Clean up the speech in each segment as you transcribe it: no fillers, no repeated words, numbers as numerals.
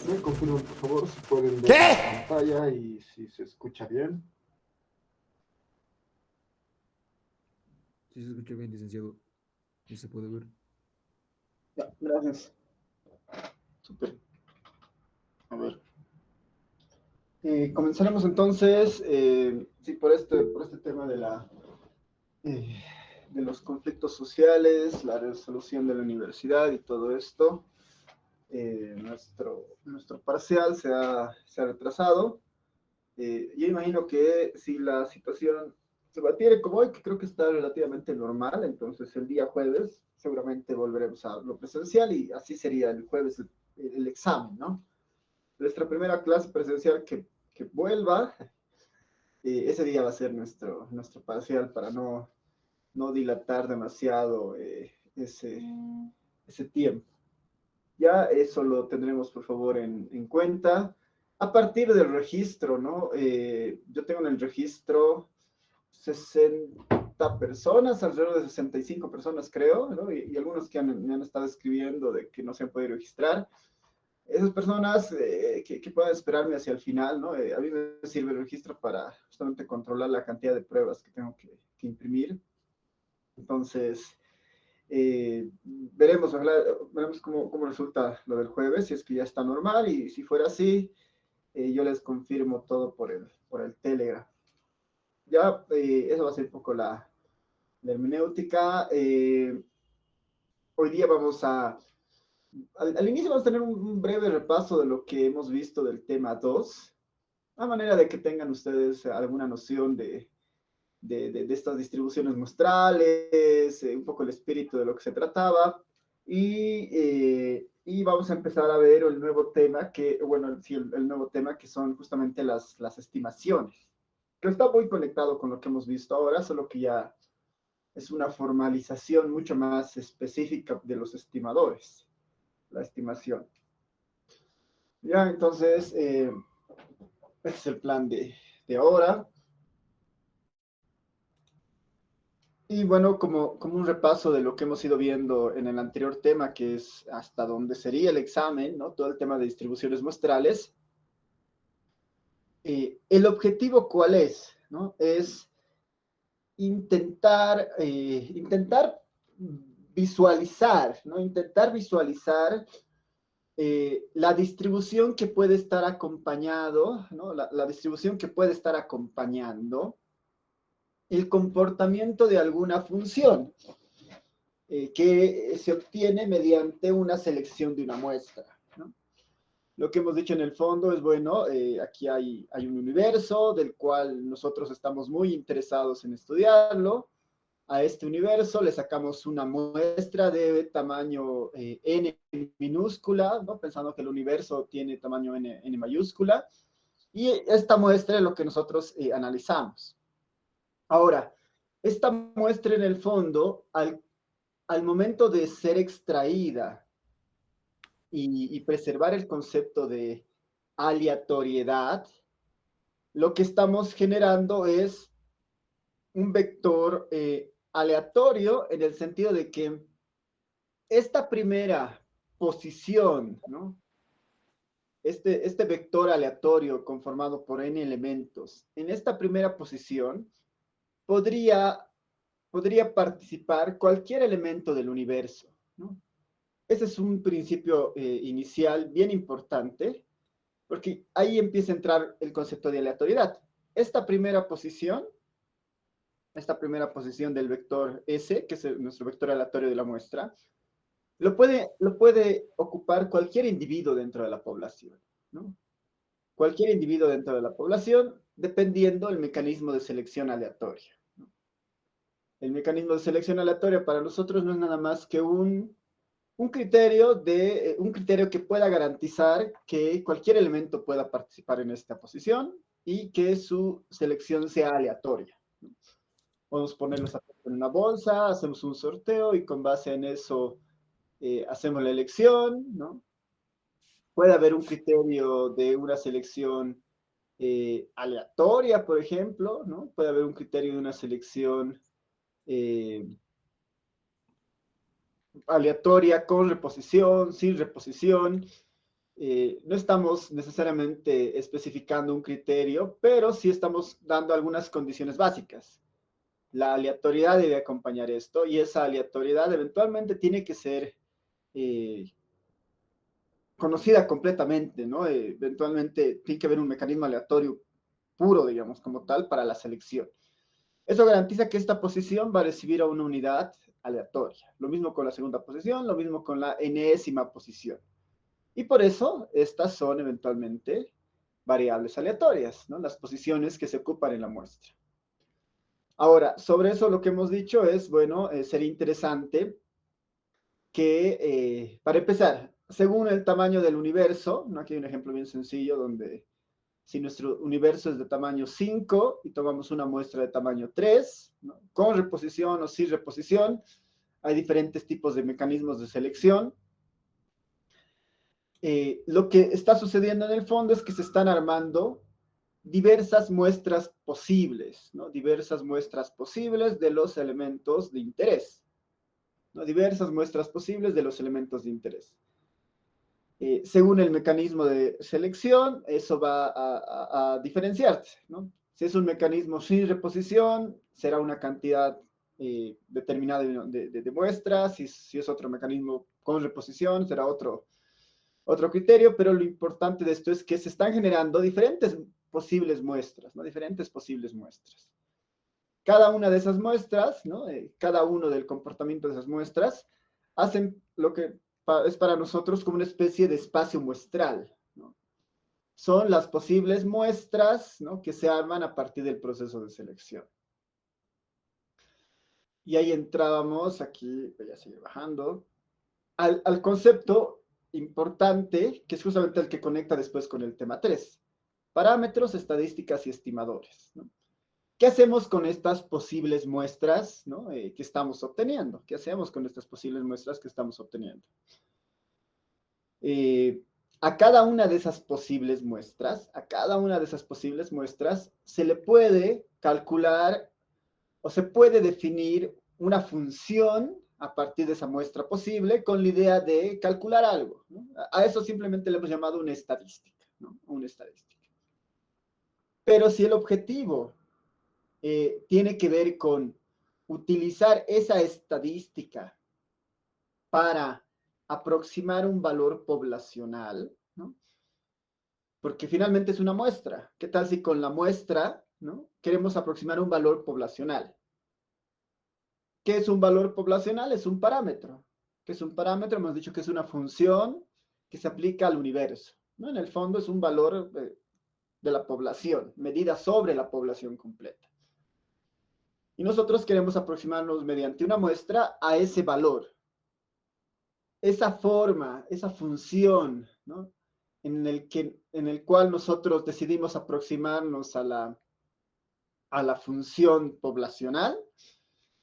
Me confirman, por favor, si pueden ver ¿Qué? la pantalla y si se escucha bien. Sí, se escucha bien, licenciado. Y se puede ver. Ya, gracias. Súper. A ver. Comenzaremos entonces, sí, por este tema eh, de los conflictos sociales, la resolución de la universidad y todo esto. Nuestro parcial se ha retrasado. Yo imagino que si la situación se mantiene como hoy, que creo que está relativamente normal, entonces el día jueves seguramente volveremos a lo presencial y así sería el jueves el examen, ¿no? Nuestra primera clase presencial que vuelva, ese día va a ser nuestro parcial para no dilatar demasiado ese tiempo. Ya eso lo tendremos, por favor, en cuenta. A partir del registro, ¿no? Yo tengo en el registro 60 personas, alrededor de 65 personas, creo, ¿no? Y algunos que me han estado escribiendo de que no se han podido registrar. Esas personas que puedan esperarme hacia el final, ¿no? A mí me sirve el registro para justamente controlar la cantidad de pruebas que tengo que imprimir. Entonces, veremos cómo resulta lo del jueves, si es que ya está normal y si fuera así, yo les confirmo todo por el Telegram. Ya, eso va a ser un poco la hermenéutica. Hoy día al inicio vamos a tener un breve repaso de lo que hemos visto del tema 2, a manera de que tengan ustedes alguna noción de estas distribuciones muestrales, un poco el espíritu de lo que se trataba. Y vamos a empezar a ver el nuevo tema, bueno, sí, el nuevo tema que son justamente las estimaciones, que está muy conectado con lo que hemos visto ahora, solo que ya es una formalización mucho más específica de los estimadores, la estimación. Ya, entonces, este es el plan de ahora. Y bueno, como un repaso de lo que hemos ido viendo en el anterior tema, que es hasta dónde sería el examen, ¿no? Todo el tema de distribuciones muestrales. ¿El objetivo cuál es? ¿No? Es intentar visualizar, ¿no? Intentar visualizar la distribución que puede estar acompañado, ¿no? La distribución que puede estar acompañando el comportamiento de alguna función que se obtiene mediante una selección de una muestra, ¿no? Lo que hemos dicho en el fondo es, bueno, aquí hay un universo del cual nosotros estamos muy interesados en estudiarlo. A este universo le sacamos una muestra de tamaño n minúscula, ¿no? Pensando que el universo tiene tamaño n mayúscula, y esta muestra es lo que nosotros analizamos. Ahora, esta muestra en el fondo, al momento de ser extraída y preservar el concepto de aleatoriedad, lo que estamos generando es un vector aleatorio en el sentido de que esta primera posición, ¿no? Este vector aleatorio conformado por n elementos, en esta primera posición podría, podría participar cualquier elemento del universo, ¿no? Ese es un principio inicial bien importante, porque ahí empieza a entrar el concepto de aleatoriedad. Esta primera posición del vector S, que es nuestro vector aleatorio de la muestra, lo puede ocupar cualquier individuo dentro de la población, ¿no? Cualquier individuo dentro de la población, dependiendo del mecanismo de selección aleatoria, ¿no? El mecanismo de selección aleatoria para nosotros no es nada más que un criterio que pueda garantizar que cualquier elemento pueda participar en esta posición y que su selección sea aleatoria. Podemos ponerlos en una bolsa, hacemos un sorteo y con base en eso hacemos la elección, ¿no? Puede haber un criterio de una selección aleatoria, por ejemplo, ¿no? Puede haber un criterio de una selección eh, aleatoria con reposición, sin reposición. No estamos necesariamente especificando un criterio, pero sí estamos dando algunas condiciones básicas. La aleatoriedad debe acompañar esto y esa aleatoriedad eventualmente tiene que ser eh, conocida completamente, ¿no? Eventualmente tiene que haber un mecanismo aleatorio puro, digamos, como tal, para la selección. Eso garantiza que esta posición va a recibir a una unidad aleatoria. Lo mismo con la segunda posición, lo mismo con la enésima posición. Y por eso estas son eventualmente variables aleatorias, ¿no? Las posiciones que se ocupan en la muestra. Ahora, sobre eso lo que hemos dicho es, bueno, sería interesante que, para empezar, según el tamaño del universo, ¿no? Aquí hay un ejemplo bien sencillo donde si nuestro universo es de tamaño 5 y tomamos una muestra de tamaño 3, ¿no? Con reposición o sin reposición, hay diferentes tipos de mecanismos de selección. Lo que está sucediendo en el fondo es que se están armando diversas muestras posibles, ¿no? Diversas muestras posibles de los elementos de interés, ¿no? Diversas muestras posibles de los elementos de interés. Según el mecanismo de selección, eso va a diferenciarse, ¿no? Si es un mecanismo sin reposición, será una cantidad determinada de muestras. Si es otro mecanismo con reposición, será otro criterio, pero lo importante de esto es que se están generando diferentes posibles muestras, ¿no? Diferentes posibles muestras. Cada una de esas muestras, ¿no? Cada uno del comportamiento de esas muestras, hacen lo que es para nosotros como una especie de espacio muestral, ¿no? Son las posibles muestras, ¿no? Que se arman a partir del proceso de selección. Y ahí entrábamos, aquí voy a seguir bajando, al concepto importante, que es justamente el que conecta después con el tema 3. Parámetros, estadísticas y estimadores, ¿no? ¿Qué hacemos con estas posibles muestras, ¿no? Que estamos obteniendo? ¿Qué hacemos con estas posibles muestras que estamos obteniendo? A cada una de esas posibles muestras, se le puede calcular o se puede definir una función a partir de esa muestra posible con la idea de calcular algo, ¿no? A eso simplemente le hemos llamado una estadística, ¿no? Una estadística. Pero si el objetivo tiene que ver con utilizar esa estadística para aproximar un valor poblacional, ¿no? Porque finalmente es una muestra. ¿Qué tal si con la muestra, ¿no? Queremos aproximar un valor poblacional? ¿Qué es un valor poblacional? Es un parámetro. ¿Qué es un parámetro? Hemos dicho que es una función que se aplica al universo, ¿no? En el fondo es un valor de la población, medida sobre la población completa. Y nosotros queremos aproximarnos mediante una muestra a ese valor. Esa forma, esa función, ¿no? En el cual nosotros decidimos aproximarnos a la función poblacional,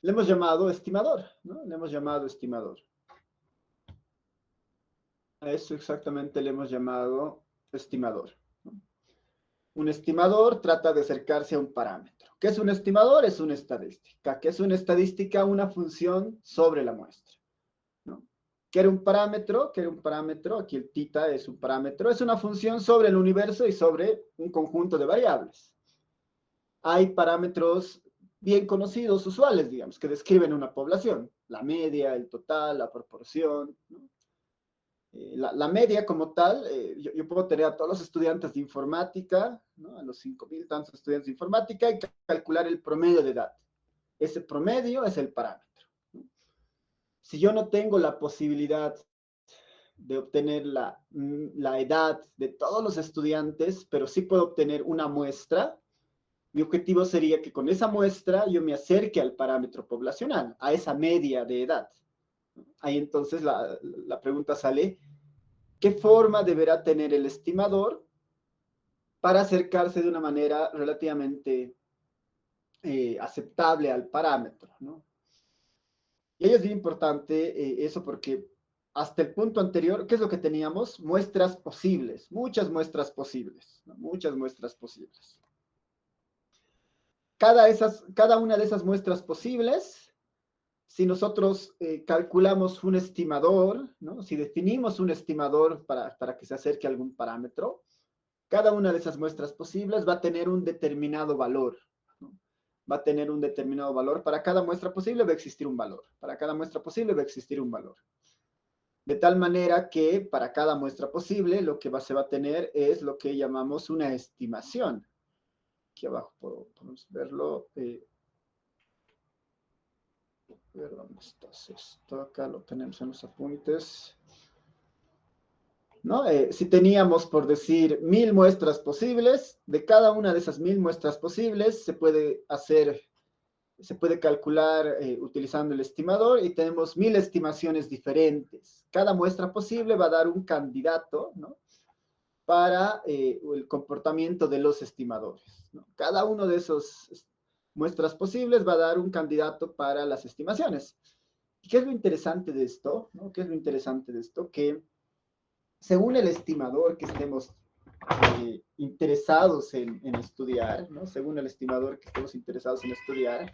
le hemos llamado estimador, ¿no? Le hemos llamado estimador. A eso exactamente le hemos llamado estimador, ¿no? Un estimador trata de acercarse a un parámetro. ¿Qué es un estimador? Es una estadística. ¿Qué es una estadística? Una función sobre la muestra, ¿no? ¿Qué era un parámetro? ¿Qué era un parámetro? Aquí el tita es un parámetro. Es una función sobre el universo y sobre un conjunto de variables. Hay parámetros bien conocidos, usuales, digamos, que describen una población. La media, el total, la proporción, ¿no? La media como tal, yo puedo tener a todos los estudiantes de informática, ¿no? A los 5.000 tantos estudiantes de informática y calcular el promedio de edad. Ese promedio es el parámetro, ¿no? Si yo no tengo la posibilidad de obtener la edad de todos los estudiantes, pero sí puedo obtener una muestra, mi objetivo sería que con esa muestra yo me acerque al parámetro poblacional, a esa media de edad. Ahí entonces la pregunta sale, ¿qué forma deberá tener el estimador para acercarse de una manera relativamente aceptable al parámetro, ¿no? Y ahí es bien importante eso porque hasta el punto anterior, ¿qué es lo que teníamos? Muestras posibles, muchas muestras posibles, ¿no? Muchas muestras posibles. Cada una de esas muestras posibles si nosotros calculamos un estimador, ¿no? Si definimos un estimador para que se acerque a algún parámetro, cada una de esas muestras posibles va a tener un determinado valor, ¿no? Va a tener un determinado valor. Para cada muestra posible va a existir un valor. Para cada muestra posible va a existir un valor. De tal manera que para cada muestra posible lo que se va a tener es lo que llamamos una estimación. Aquí abajo podemos verlo. A ver dónde estás esto. Acá lo tenemos en los apuntes. ¿No? Si teníamos, por decir, 1000 muestras posibles, de cada una de esas 1000 muestras posibles se puede calcular utilizando el estimador y tenemos 1000 estimaciones diferentes. Cada muestra posible va a dar un candidato, ¿no? Para el comportamiento de los estimadores, ¿no? Cada uno de esas muestras posibles va a dar un candidato para las estimaciones. ¿Y qué es lo interesante de esto? ¿No? ¿Qué es lo interesante de esto? Que según el estimador que estemos interesados en estudiar, ¿no? Según el estimador que estemos interesados en estudiar,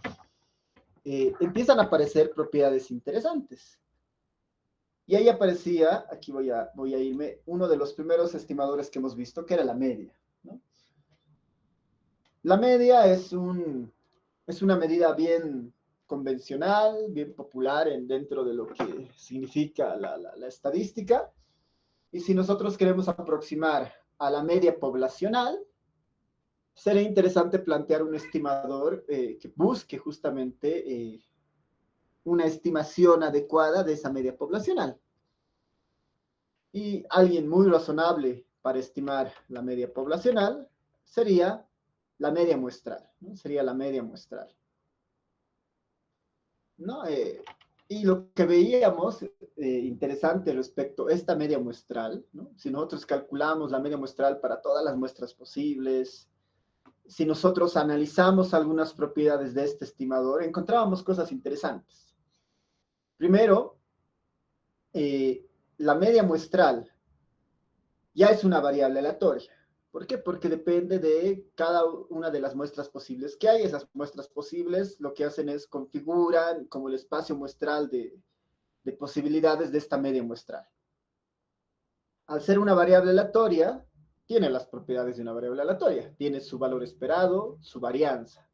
empiezan a aparecer propiedades interesantes. Y ahí aparecía, aquí voy a irme, uno de los primeros estimadores que hemos visto, que era la media, ¿no? La media es una medida bien convencional, bien popular dentro de lo que significa la estadística. Y si nosotros queremos aproximar a la media poblacional, sería interesante plantear un estimador que busque justamente una estimación adecuada de esa media poblacional. Y alguien muy razonable para estimar la media poblacional sería la media muestral, ¿no? Sería la media muestral, ¿no? Y lo que veíamos interesante respecto a esta media muestral, ¿no? Si nosotros calculamos la media muestral para todas las muestras posibles, si nosotros analizamos algunas propiedades de este estimador, encontrábamos cosas interesantes. Primero, la media muestral ya es una variable aleatoria. ¿Por qué? Porque depende de cada una de las muestras posibles que hay. Esas muestras posibles lo que hacen es configuran como el espacio muestral de posibilidades de esta media muestral. Al ser una variable aleatoria, tiene las propiedades de una variable aleatoria. Tiene su valor esperado, su varianza.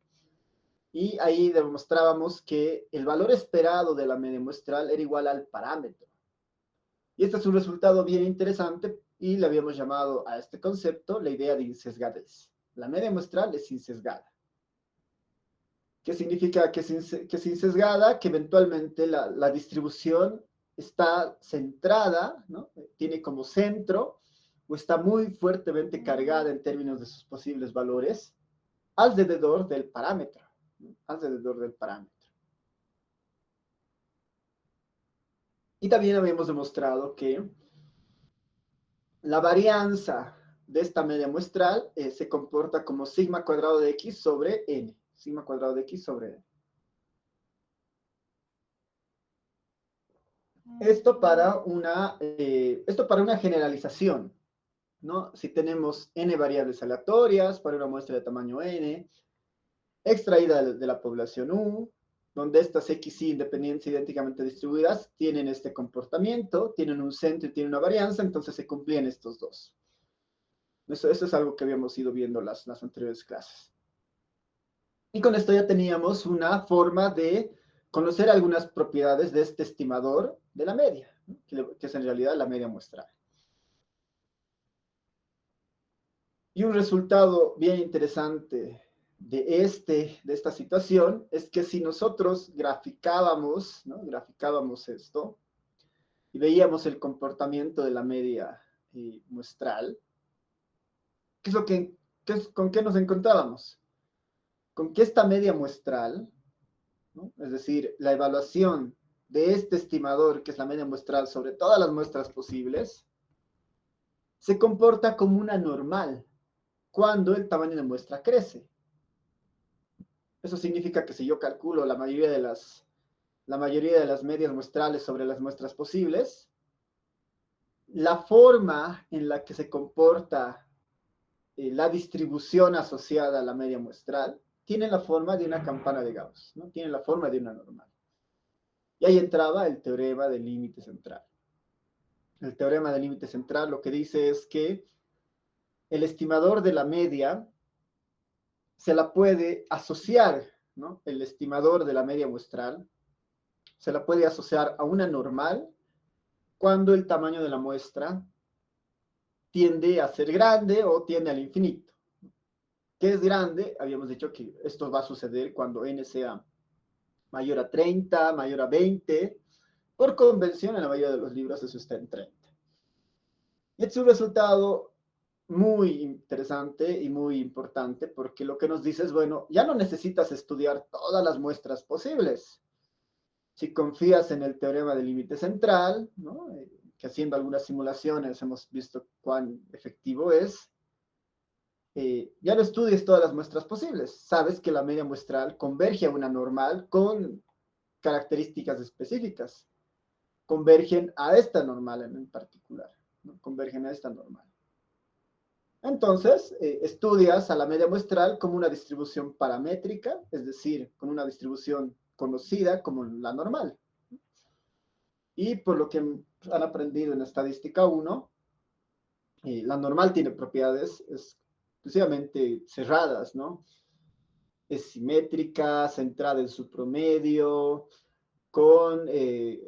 Y ahí demostrábamos que el valor esperado de la media muestral era igual al parámetro. Y este es un resultado bien interesante y le habíamos llamado a este concepto la idea de insesgadez. La media muestral es insesgada. ¿Qué significa que es insesgada? Que eventualmente la distribución está centrada, ¿no? Tiene como centro o está muy fuertemente cargada en términos de sus posibles valores alrededor del parámetro, ¿no? Alrededor del parámetro. Y también habíamos demostrado que la varianza de esta media muestral se comporta como sigma cuadrado de x sobre n. Sigma cuadrado de x sobre n. Esto para una generalización, ¿no? Si tenemos n variables aleatorias para una muestra de tamaño n, extraída de la población U, donde estas XY independientes idénticamente distribuidas tienen este comportamiento, tienen un centro y tienen una varianza, entonces se cumplían estos dos. Eso es algo que habíamos ido viendo las anteriores clases. Y con esto ya teníamos una forma de conocer algunas propiedades de este estimador de la media, ¿no? Que es en realidad la media muestral. Y un resultado bien interesante de esta situación es que si nosotros graficábamos, ¿no? Graficábamos esto y veíamos el comportamiento de la media muestral, ¿con qué nos encontrábamos? Con que esta media muestral, ¿no? Es decir, la evaluación de este estimador, que es la media muestral sobre todas las muestras posibles, se comporta como una normal cuando el tamaño de muestra crece. Eso significa que si yo calculo la mayoría de las medias muestrales sobre las muestras posibles, la forma en la que se comporta la distribución asociada a la media muestral tiene la forma de una campana de Gauss, ¿no? Tiene la forma de una normal. Y ahí entraba el teorema del límite central. El teorema del límite central lo que dice es que el estimador de la media se la puede asociar, ¿no? El estimador de la media muestral se la puede asociar a una normal cuando el tamaño de la muestra tiende a ser grande o tiende al infinito. ¿Qué es grande? Habíamos dicho que esto va a suceder cuando n sea mayor a 30, mayor a 20. Por convención, en la mayoría de los libros eso está en 30. Y es un resultado muy interesante y muy importante porque lo que nos dice es, bueno, ya no necesitas estudiar todas las muestras posibles. Si confías en el teorema del límite central, ¿no? Que haciendo algunas simulaciones hemos visto cuán efectivo es, ya no estudies todas las muestras posibles. Sabes que la media muestral converge a una normal con características específicas. Convergen a esta normal en particular, ¿no? Convergen a esta normal. Entonces, estudias a la media muestral como una distribución paramétrica, es decir, con una distribución conocida como la normal. Y por lo que han aprendido en estadística 1, la normal tiene propiedades exclusivamente cerradas, ¿no? Es simétrica, centrada en su promedio, con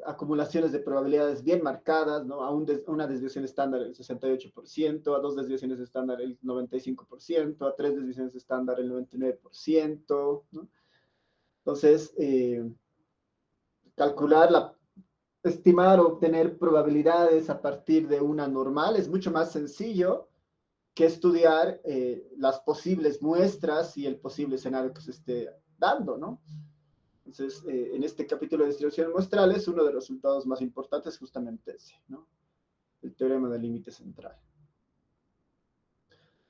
acumulaciones de probabilidades bien marcadas, ¿no? A una desviación estándar el 68%, a dos desviaciones estándar el 95%, a tres desviaciones estándar el 99%, ¿no? Entonces, calcular estimar o obtener probabilidades a partir de una normal es mucho más sencillo que estudiar las posibles muestras y el posible escenario que se esté dando, ¿no? Entonces, en este capítulo de distribuciones muestrales, uno de los resultados más importantes es justamente ese, ¿no? El teorema del límite central.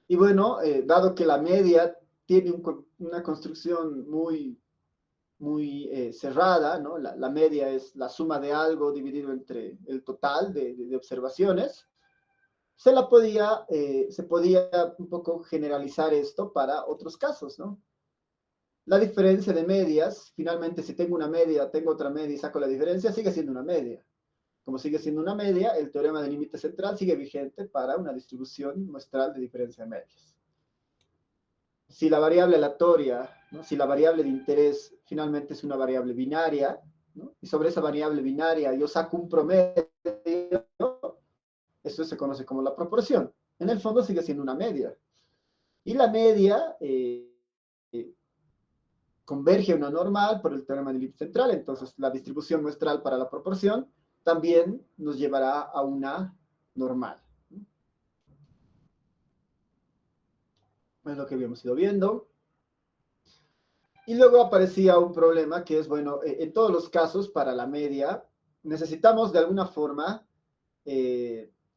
Y bueno, dado que la media tiene una construcción muy cerrada, ¿no? La media es la suma de algo dividido entre el total de observaciones. Se podía un poco generalizar esto para otros casos, ¿no? La diferencia de medias, finalmente si tengo una media, tengo otra media y saco la diferencia, sigue siendo una media. Como sigue siendo una media, el teorema del límite central sigue vigente para una distribución muestral de diferencia de medias. Si la variable aleatoria, ¿no? Si la variable de interés finalmente es una variable binaria, ¿no? Y sobre esa variable binaria yo saco un promedio, eso se conoce como la proporción. En el fondo sigue siendo una media. Y la media converge a una normal por el teorema del límite central, entonces la distribución muestral para la proporción también nos llevará a una normal. Es lo que habíamos ido viendo. Y luego aparecía un problema que es, bueno, en todos los casos para la media necesitamos de alguna forma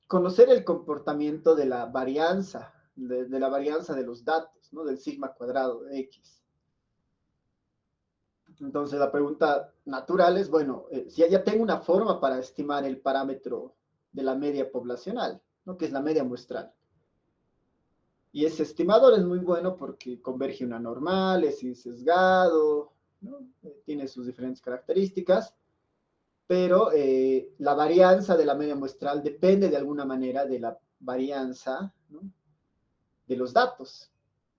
conocer el comportamiento de la varianza, de la varianza de los datos, ¿no? Del sigma cuadrado de X. Entonces la pregunta natural es, bueno, si ya tengo una forma para estimar el parámetro de la media poblacional, ¿no? Que es la media muestral. Y ese estimador es muy bueno porque converge una normal, es insesgado, ¿no? Tiene sus diferentes características, pero la varianza de la media muestral depende de alguna manera de la varianza, ¿no? De los datos.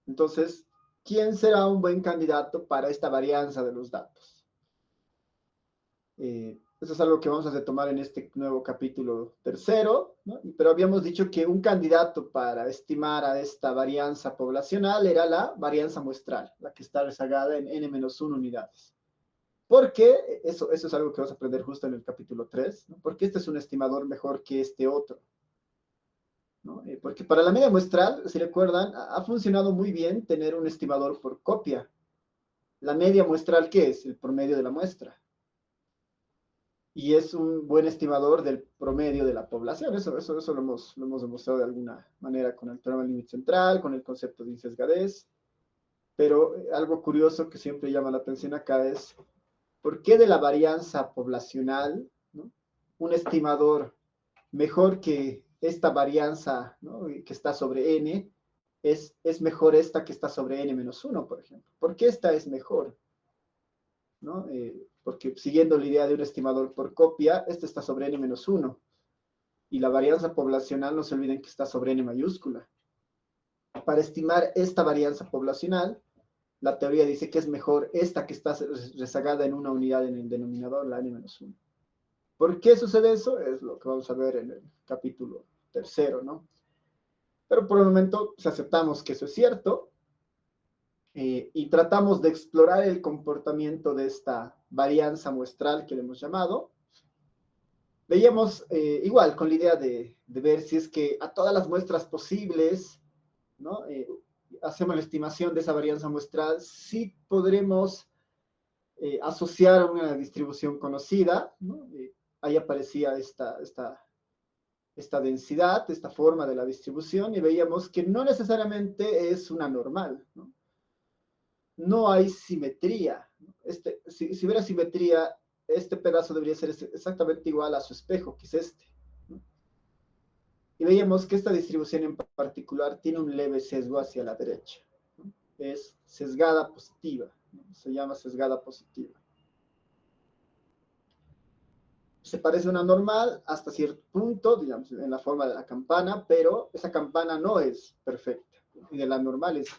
Entonces, ¿quién será un buen candidato para esta varianza de los datos? Eso es algo que vamos a retomar en este nuevo capítulo tercero, ¿no? Pero habíamos dicho que un candidato para estimar a esta varianza poblacional era la varianza muestral, la que está rezagada en n-1 unidades. ¿Por qué? Eso es algo que vamos a aprender justo en el capítulo 3, ¿no? Porque este es un estimador mejor que este otro, ¿no? Porque para la media muestral, si recuerdan, ha funcionado muy bien tener un estimador por copia. La media muestral, ¿qué es? El promedio de la muestra. Y es un buen estimador del promedio de la población. Eso lo hemos demostrado de alguna manera con el teorema del límite central, con el concepto de insesgadez. Pero algo curioso que siempre llama la atención acá es por qué de la varianza poblacional, ¿no? Un estimador mejor que esta varianza, ¿no? Que está sobre n, es mejor esta que está sobre n-1, por ejemplo. ¿Por qué esta es mejor? ¿No? porque siguiendo la idea de un estimador por copia, este está sobre n-1, y la varianza poblacional, no se olviden que está sobre n mayúscula. Para estimar esta varianza poblacional, la teoría dice que es mejor esta que está rezagada en una unidad en el denominador, la n-1. ¿Por qué sucede eso? Es lo que vamos a ver en el capítulo tercero, ¿no? Pero por el momento pues, aceptamos que eso es cierto y tratamos de explorar el comportamiento de esta varianza muestral que le hemos llamado. Veíamos igual con la idea de ver si es que a todas las muestras posibles, ¿no? Hacemos la estimación de esa varianza muestral, sí podremos asociar a una distribución conocida, ¿no? Ahí aparecía esta densidad, esta forma de la distribución, y veíamos que no necesariamente es una normal, ¿no? No hay simetría. Si hubiera simetría, este pedazo debería ser exactamente igual a su espejo, que es este, ¿no? Y veíamos que esta distribución en particular tiene un leve sesgo hacia la derecha, ¿no? Es sesgada positiva, ¿no? Se llama sesgada positiva. Se parece a una normal hasta cierto punto, digamos, en la forma de la campana, pero esa campana no es perfecta. Y de la normal es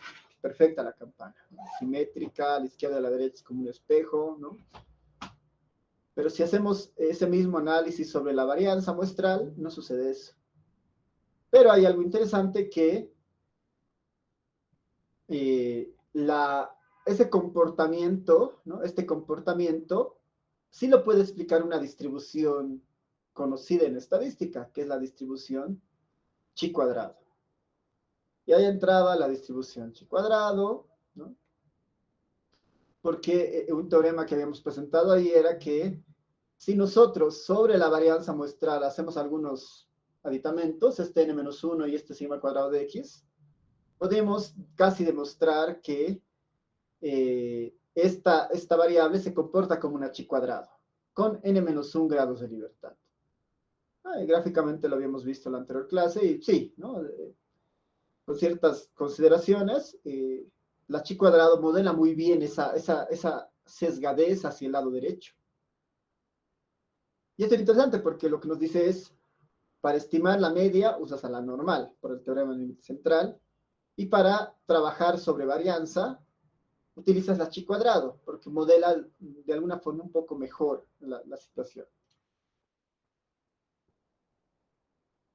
perfecta la campana, ¿no? Simétrica, a la izquierda y a la derecha es como un espejo, ¿no? Pero si hacemos ese mismo análisis sobre la varianza muestral, no sucede eso. Pero hay algo interesante que ese comportamiento, ¿no? Este comportamiento sí lo puede explicar una distribución conocida en estadística, que es la distribución chi cuadrado. Y ahí entraba la distribución chi cuadrado, ¿no? Porque un teorema que habíamos presentado ahí era que si nosotros sobre la varianza muestral hacemos algunos aditamentos, este n-1 y este sigma cuadrado de x, podemos casi demostrar que esta variable se comporta como una chi cuadrado, con n-1 grados de libertad. Gráficamente lo habíamos visto en la anterior clase, y sí, ¿no? Con ciertas consideraciones, la chi cuadrado modela muy bien esa sesgadez hacia el lado derecho. Y esto es interesante porque lo que nos dice es, para estimar la media usas a la normal, por el teorema del límite central, y para trabajar sobre varianza, utilizas la chi cuadrado, porque modela de alguna forma un poco mejor la situación.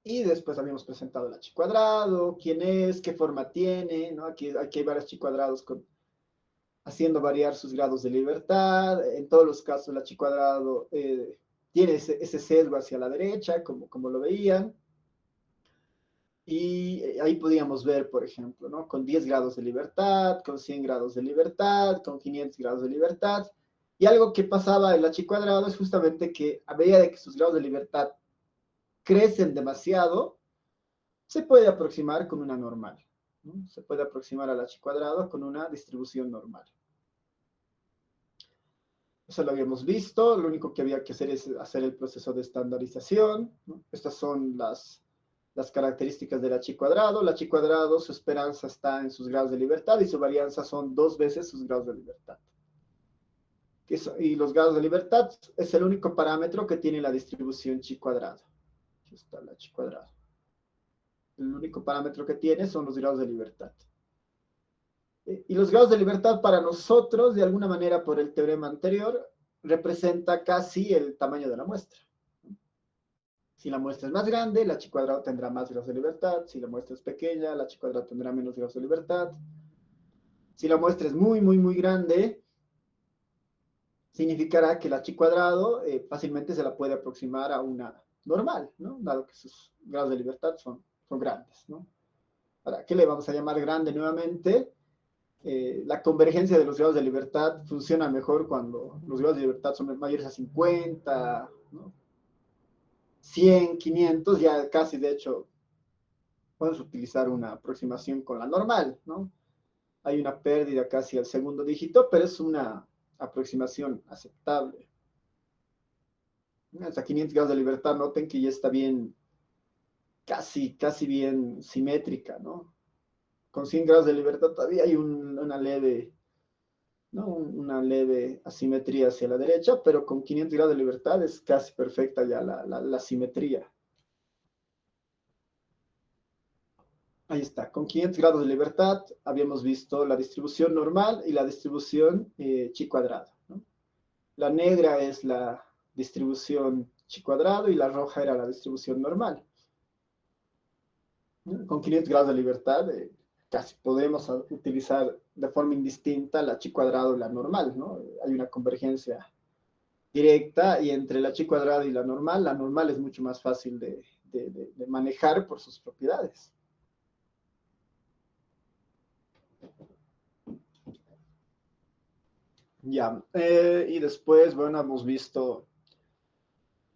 Y después habíamos presentado la chi cuadrado, quién es, qué forma tiene, ¿no? Aquí hay varios chi cuadrados haciendo variar sus grados de libertad. En todos los casos, la chi cuadrado tiene ese sesgo hacia la derecha, como lo veían. Y ahí podíamos ver, por ejemplo, ¿no? Con 10 grados de libertad, con 100 grados de libertad, con 500 grados de libertad. Y algo que pasaba en la chi cuadrado es justamente que a medida de que sus grados de libertad crecen demasiado, se puede aproximar con una normal, ¿no? Se puede aproximar a la chi cuadrado con una distribución normal. Eso lo habíamos visto, lo único que había que hacer es hacer el proceso de estandarización, ¿no? Estas son las características de la chi cuadrado. La chi cuadrado, su esperanza está en sus grados de libertad y su varianza son 2 veces sus grados de libertad. Y los grados de libertad es el único parámetro que tiene la distribución chi cuadrado. Aquí está la chi cuadrado. El único parámetro que tiene son los grados de libertad. Y los grados de libertad para nosotros, de alguna manera por el teorema anterior, representa casi el tamaño de la muestra. Si la muestra es más grande, la chi cuadrado tendrá más grados de libertad. Si la muestra es pequeña, la chi cuadrado tendrá menos grados de libertad. Si la muestra es muy, muy, muy grande, significará que la chi cuadrado fácilmente se la puede aproximar a una normal, ¿no? Dado que sus grados de libertad son grandes, ¿no? Ahora, ¿qué le vamos a llamar grande nuevamente? La convergencia de los grados de libertad funciona mejor cuando los grados de libertad son mayores a 50, ¿no? 100, 500, ya casi de hecho podemos utilizar una aproximación con la normal, ¿no? Hay una pérdida casi al segundo dígito, pero es una aproximación aceptable. Hasta 500 grados de libertad, noten que ya está bien, casi bien simétrica, ¿no? Con 100 grados de libertad todavía hay una leve ¿no? Una leve asimetría hacia la derecha, pero con 500 grados de libertad es casi perfecta ya la simetría. Ahí está, con 500 grados de libertad habíamos visto la distribución normal y la distribución chi cuadrado, ¿no? La negra es la distribución chi cuadrado y la roja era la distribución normal. Con 500 grados de libertad casi podemos utilizar de forma indistinta la chi cuadrado y la normal, ¿no? Hay una convergencia directa y entre la chi cuadrado y la normal es mucho más fácil de manejar por sus propiedades. Ya, y después, bueno, hemos visto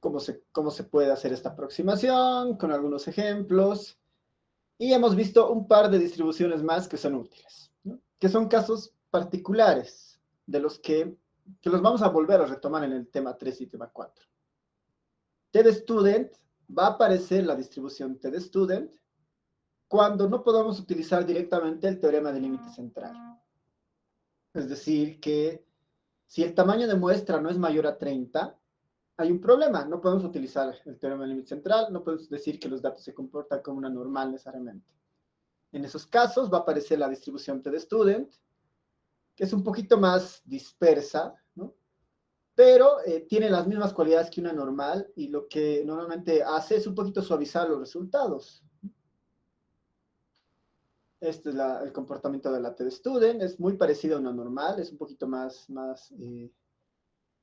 cómo se puede hacer esta aproximación con algunos ejemplos y hemos visto un par de distribuciones más que son útiles, ¿no? Que son casos particulares de los que los vamos a volver a retomar en el tema 3 y tema 4. TDStudent va a aparecer la distribución TDStudent cuando no podamos utilizar directamente el teorema del límite central. Es decir, que si el tamaño de muestra no es mayor a 30, hay un problema. No podemos utilizar el teorema del límite central, no podemos decir que los datos se comportan como una normal necesariamente. En esos casos va a aparecer la distribución TDStudent, que es un poquito más dispersa, ¿no? Pero tiene las mismas cualidades que una normal y lo que normalmente hace es un poquito suavizar los resultados. Este es el comportamiento de la TDStudent, es muy parecido a una normal, es un poquito más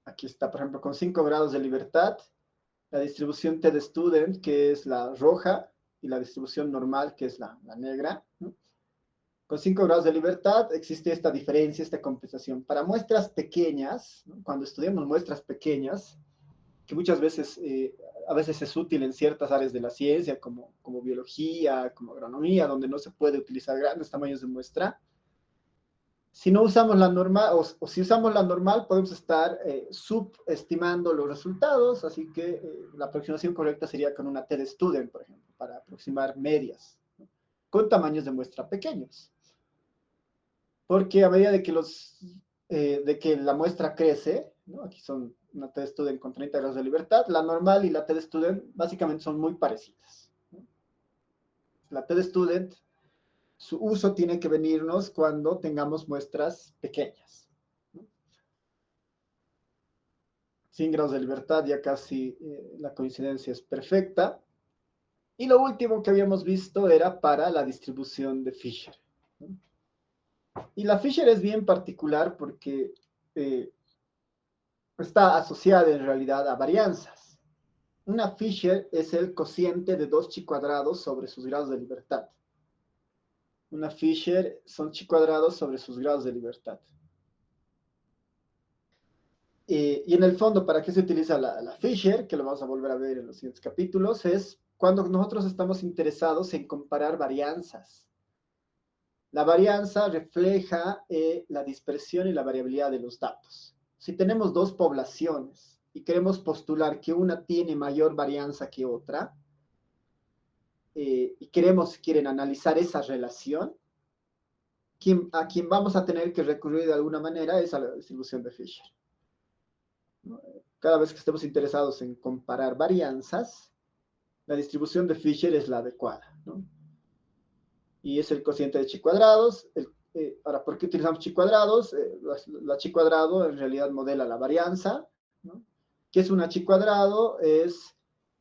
aquí está, por ejemplo, con 5 grados de libertad, la distribución TDStudent, que es la roja, y la distribución normal, que es la negra, ¿no? Con 5 grados de libertad existe esta diferencia, esta compensación. Para muestras pequeñas, ¿no? Cuando estudiamos muestras pequeñas, que muchas veces, a veces es útil en ciertas áreas de la ciencia, como biología, como agronomía, donde no se puede utilizar grandes tamaños de muestra. Si no usamos la normal, o si usamos la normal, podemos estar subestimando los resultados, así que la aproximación correcta sería con una TDStudent, por ejemplo, para aproximar medias, ¿no? Con tamaños de muestra pequeños. Porque a medida de que la muestra crece, ¿no? Aquí son una TDStudent con 30 grados de libertad, la normal y la TDStudent básicamente son muy parecidas, ¿no? La TDStudent, su uso tiene que venirnos cuando tengamos muestras pequeñas, ¿no? 100 grados de libertad, ya casi la coincidencia es perfecta. Y lo último que habíamos visto era para la distribución de Fisher, ¿no? Y la Fisher es bien particular porque está asociada en realidad a varianzas. Una Fisher es el cociente de 2 chi cuadrados sobre sus grados de libertad. Una Fisher son chi cuadrados sobre sus grados de libertad. Y en el fondo, ¿para qué se utiliza la Fisher? Que lo vamos a volver a ver en los siguientes capítulos, es cuando nosotros estamos interesados en comparar varianzas. La varianza refleja la dispersión y la variabilidad de los datos. Si tenemos dos poblaciones y queremos postular que una tiene mayor varianza que otra, y quieren analizar esa relación, a quien vamos a tener que recurrir de alguna manera es a la distribución de Fisher. Cada vez que estemos interesados en comparar varianzas, la distribución de Fisher es la adecuada, ¿no? Y es el cociente de chi cuadrados. Ahora, ¿por qué utilizamos chi cuadrados? La chi cuadrado en realidad modela la varianza, ¿no? ¿Qué es una chi cuadrado? Es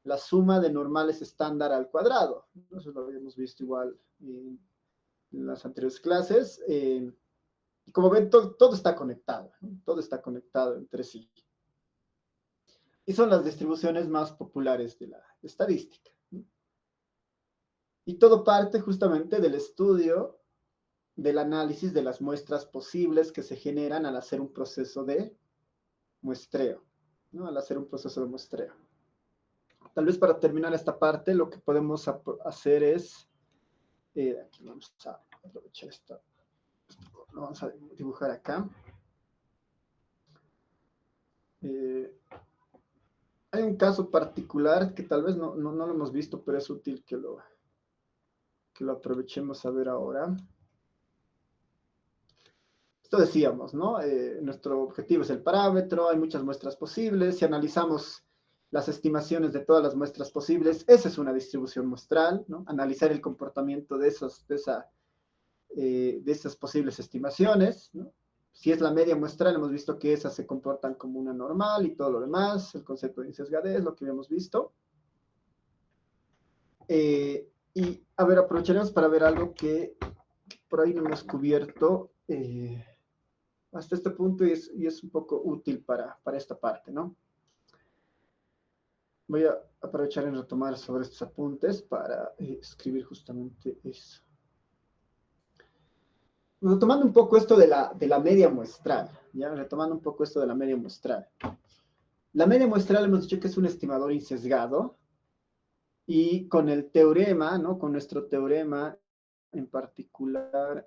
la suma de normales estándar al cuadrado. Eso lo habíamos visto igual en las anteriores clases. Y como ven, todo está conectado, ¿no? Todo está conectado entre sí. Y son las distribuciones más populares de la estadística, ¿no? Y todo parte justamente del estudio, del análisis de las muestras posibles que se generan al hacer un proceso de muestreo, ¿no? Al hacer un proceso de muestreo. Tal vez para terminar esta parte, lo que podemos hacer es, aquí vamos a aprovechar esto, lo vamos a dibujar acá. Hay un caso particular que tal vez no lo hemos visto, pero es útil que lo aprovechemos a ver ahora. Esto decíamos, ¿no? Nuestro objetivo es el parámetro, hay muchas muestras posibles. Si analizamos las estimaciones de todas las muestras posibles, esa es una distribución muestral, ¿no? Analizar el comportamiento de esas posibles estimaciones, ¿no? Si es la media muestral, hemos visto que esas se comportan como una normal y todo lo demás, el concepto de insesgadez, lo que habíamos visto. Y, a ver, aprovecharemos para ver algo que por ahí no hemos cubierto hasta este punto y es un poco útil para esta parte, ¿no? Voy a aprovechar en retomar sobre estos apuntes para escribir justamente eso. Retomando un poco esto de la media muestral, ¿ya? Retomando un poco esto de la media muestral. La media muestral hemos dicho que es un estimador insesgado y con el teorema, ¿no? Con nuestro teorema en particular,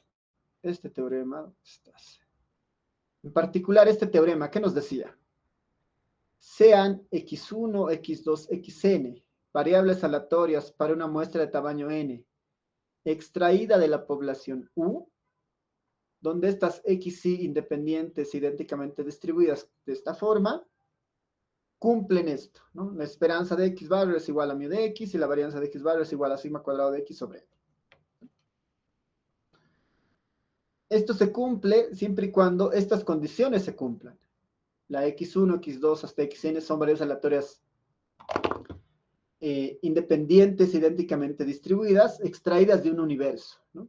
este teorema, ¿dónde estás? En particular este teorema, ¿qué nos decía? Sean x1, x2, xn, variables aleatorias para una muestra de tamaño n, extraída de la población U, donde estas xy independientes idénticamente distribuidas de esta forma, cumplen esto, ¿no? La esperanza de x barrio es igual a mu de x y la varianza de x barrio es igual a sigma cuadrado de x sobre n. Esto se cumple siempre y cuando estas condiciones se cumplan. La x1, x2 hasta xn son variables aleatorias independientes idénticamente distribuidas, extraídas de un universo, ¿no?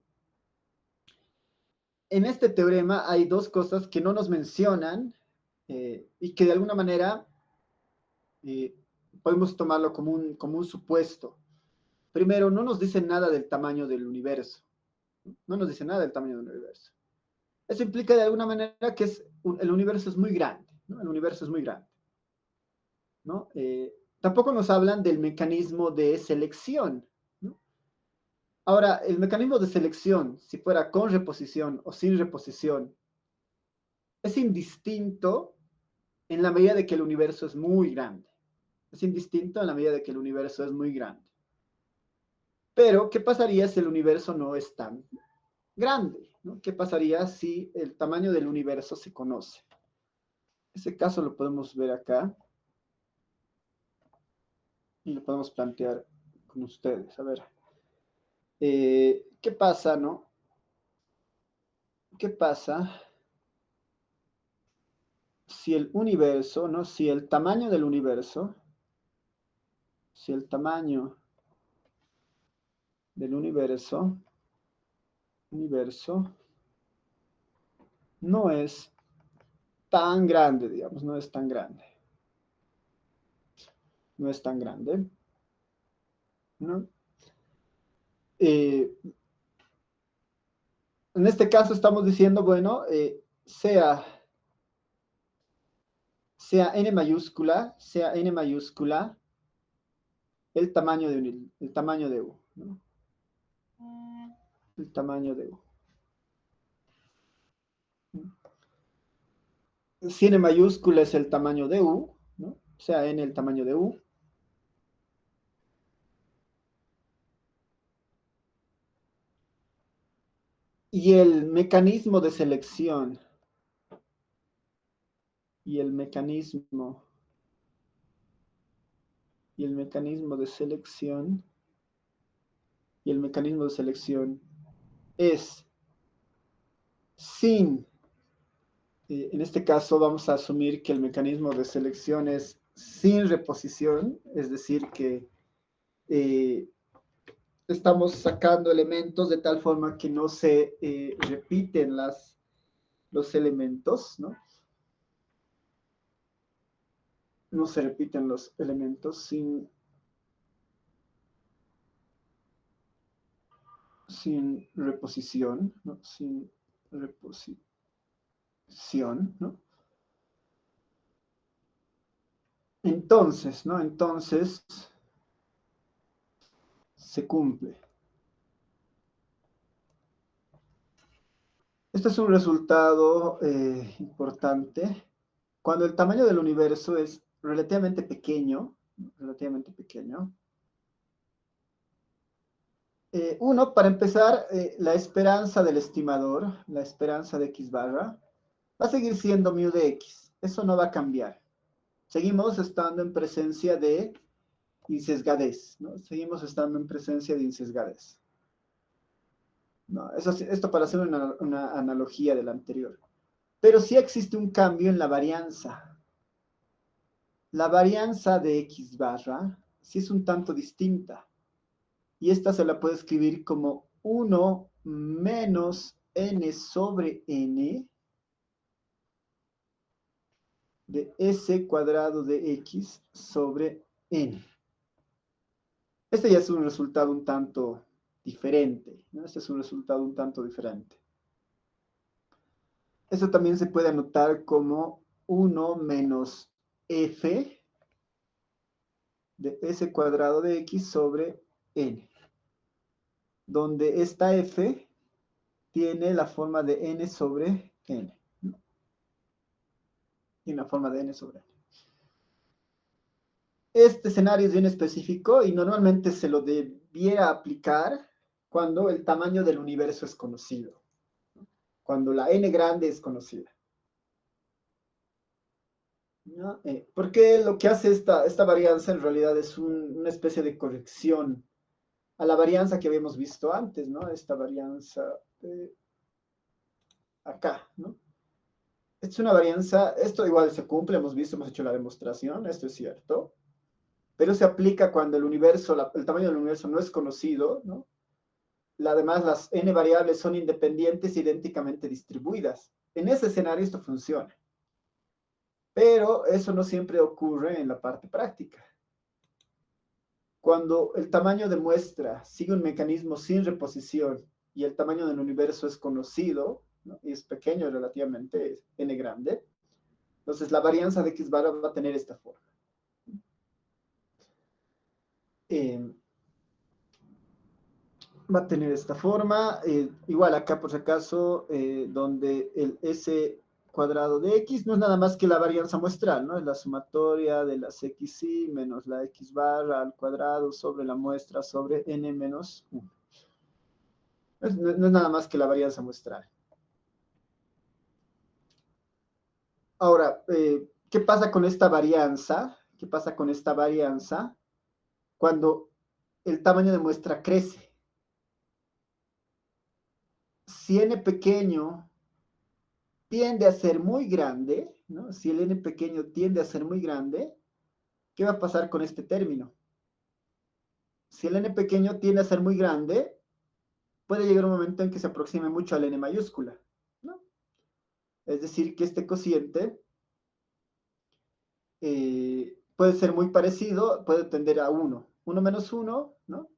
En este teorema hay dos cosas que no nos mencionan y que de alguna manera podemos tomarlo como un supuesto. Primero, no nos dice nada del tamaño del universo. No nos dice nada del tamaño del universo. Eso implica de alguna manera que el universo es muy grande, ¿no? El universo es muy grande, ¿no? Tampoco nos hablan del mecanismo de selección, ¿no? Ahora, el mecanismo de selección, si fuera con reposición o sin reposición, es indistinto en la medida de que el universo es muy grande. Es indistinto en la medida de que el universo es muy grande. Pero, ¿qué pasaría si el universo no es tan grande, ¿no? ¿Qué pasaría si el tamaño del universo se conoce? Ese caso lo podemos ver acá y lo podemos plantear con ustedes. A ver, ¿qué pasa, no? ¿Qué pasa si el universo, ¿no? Si el tamaño del universo, si el tamaño del universo no es tan grande, digamos, no es tan grande. No es tan grande, ¿no? En este caso estamos diciendo, bueno, sea n mayúscula, el tamaño de U, ¿no? El tamaño de U. Si n mayúscula es el tamaño de U, ¿no? Sea n el tamaño de U. Y el mecanismo de selección y el mecanismo de selección es sin, en este caso vamos a asumir que el mecanismo de selección es sin reposición, es decir que estamos sacando elementos de tal forma que no se repiten los elementos, ¿no? No se repiten los elementos sin reposición, ¿no? Sin reposición, ¿no? Entonces, ¿no? Entonces se cumple. Este es un resultado importante. Cuando el tamaño del universo es relativamente pequeño, Uno, para empezar, la esperanza del estimador, la esperanza de x barra, va a seguir siendo mu de x. Eso no va a cambiar. Seguimos estando en presencia de insesgadez, ¿no? Seguimos estando en presencia de insesgadez. No, esto para hacer una analogía del anterior. Pero sí existe un cambio en la varianza. La varianza de x barra sí es un tanto distinta. Y esta se la puede escribir como 1 menos n sobre n de s cuadrado de x sobre n. Este ya es un resultado un tanto diferente, ¿no? Este es un resultado un tanto diferente. Eso también se puede anotar como 1 menos f de s cuadrado de x sobre n, donde esta f tiene la forma de n sobre n, ¿no? Tiene la forma de n sobre n. Este escenario es bien específico y normalmente se lo debiera aplicar cuando el tamaño del universo es conocido, cuando la n grande es conocida, ¿no? Porque lo que hace esta varianza en realidad es una especie de corrección a la varianza que habíamos visto antes, ¿no? Esta varianza de acá, ¿no? Es una varianza, esto igual se cumple, hemos visto, hemos hecho la demostración, esto es cierto, pero se aplica cuando el universo, el tamaño del universo no es conocido, ¿no? Además, las n variables son independientes e idénticamente distribuidas. En ese escenario esto funciona, pero eso no siempre ocurre en la parte práctica. Cuando el tamaño de muestra sigue un mecanismo sin reposición y el tamaño del universo es conocido, ¿no? Y es pequeño relativamente, es n grande, entonces la varianza de x barra va a tener esta forma. Va a tener esta forma, igual acá por si acaso, donde el s cuadrado de x no es nada más que la varianza muestral, ¿no? Es la sumatoria de las xy menos la x barra al cuadrado sobre la muestra sobre n menos 1. No es nada más que la varianza muestral. Ahora, ¿qué pasa con esta varianza? ¿Qué pasa con esta varianza cuando el tamaño de muestra crece? Si n pequeño tiende a ser muy grande, ¿no? Si el n pequeño tiende a ser muy grande, ¿qué va a pasar con este término? Si el n pequeño tiende a ser muy grande, puede llegar un momento en que se aproxime mucho al n mayúscula, ¿no? Es decir, que este cociente puede ser muy parecido, puede tender a 1. 1 menos 1, ¿no?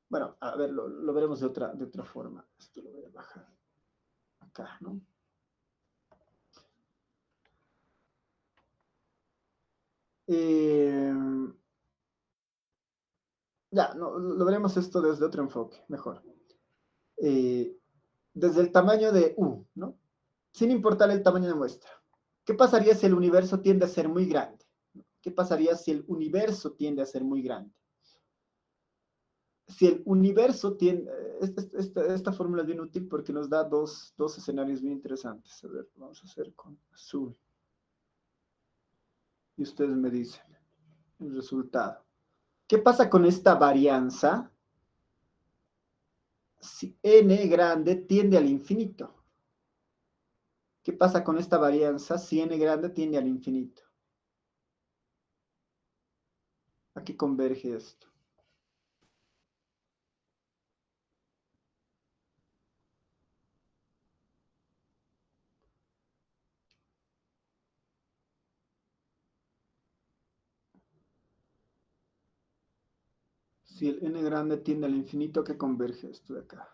Bueno, a ver, lo veremos de otra forma. Esto lo voy a bajar acá, ¿no? Eh, ya, no, lo veremos esto desde otro enfoque, mejor. Desde el tamaño de U, ¿no? Sin importar el tamaño de muestra. ¿Qué pasaría si el universo tiende a ser muy grande? ¿Qué pasaría si el universo tiende a ser muy grande? Si el universo tiende... Esta fórmula es bien útil porque nos da dos escenarios bien interesantes. A ver, vamos a hacer con azul. Y ustedes me dicen el resultado. ¿Qué pasa con esta varianza si n grande tiende al infinito? ¿Qué pasa con esta varianza si n grande tiende al infinito? ¿A qué converge esto? Si el n grande tiende al infinito, ¿a qué converge esto de acá?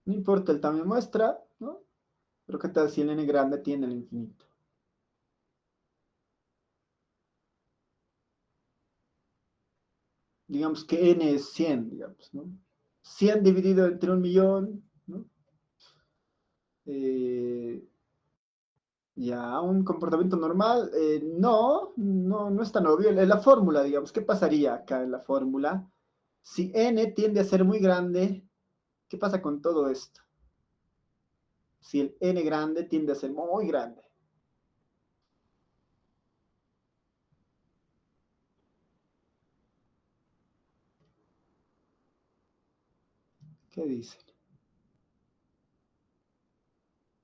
No importa el tamaño de muestra, ¿no? Pero ¿qué tal si el n grande tiende al infinito? Digamos que n es 100, digamos, ¿no? 100 dividido entre 1 millón, ¿no? Ya, un comportamiento normal, no es tan obvio. En la fórmula, digamos, ¿qué pasaría acá en la fórmula? Si n tiende a ser muy grande, ¿qué pasa con todo esto? Si el n grande tiende a ser muy grande. ¿Qué dice?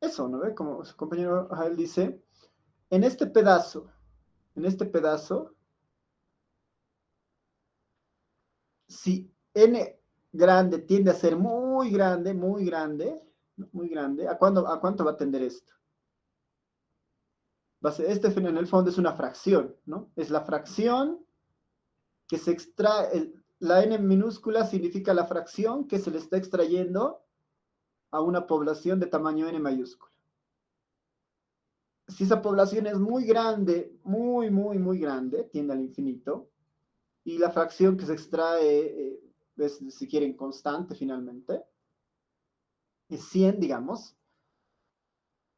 Eso, ¿no ve? Como su compañero Jael dice, en este pedazo, en este pedazo, si n grande tiende a ser muy grande, ¿a cuánto va a tender esto? Este en el fondo es una fracción, ¿no? Es la fracción que se extrae, la n minúscula significa la fracción que se le está extrayendo a una población de tamaño n mayúscula. Si esa población es muy grande, muy grande, tiende al infinito, y la fracción que se extrae es, si quieren, constante finalmente, es 100, digamos.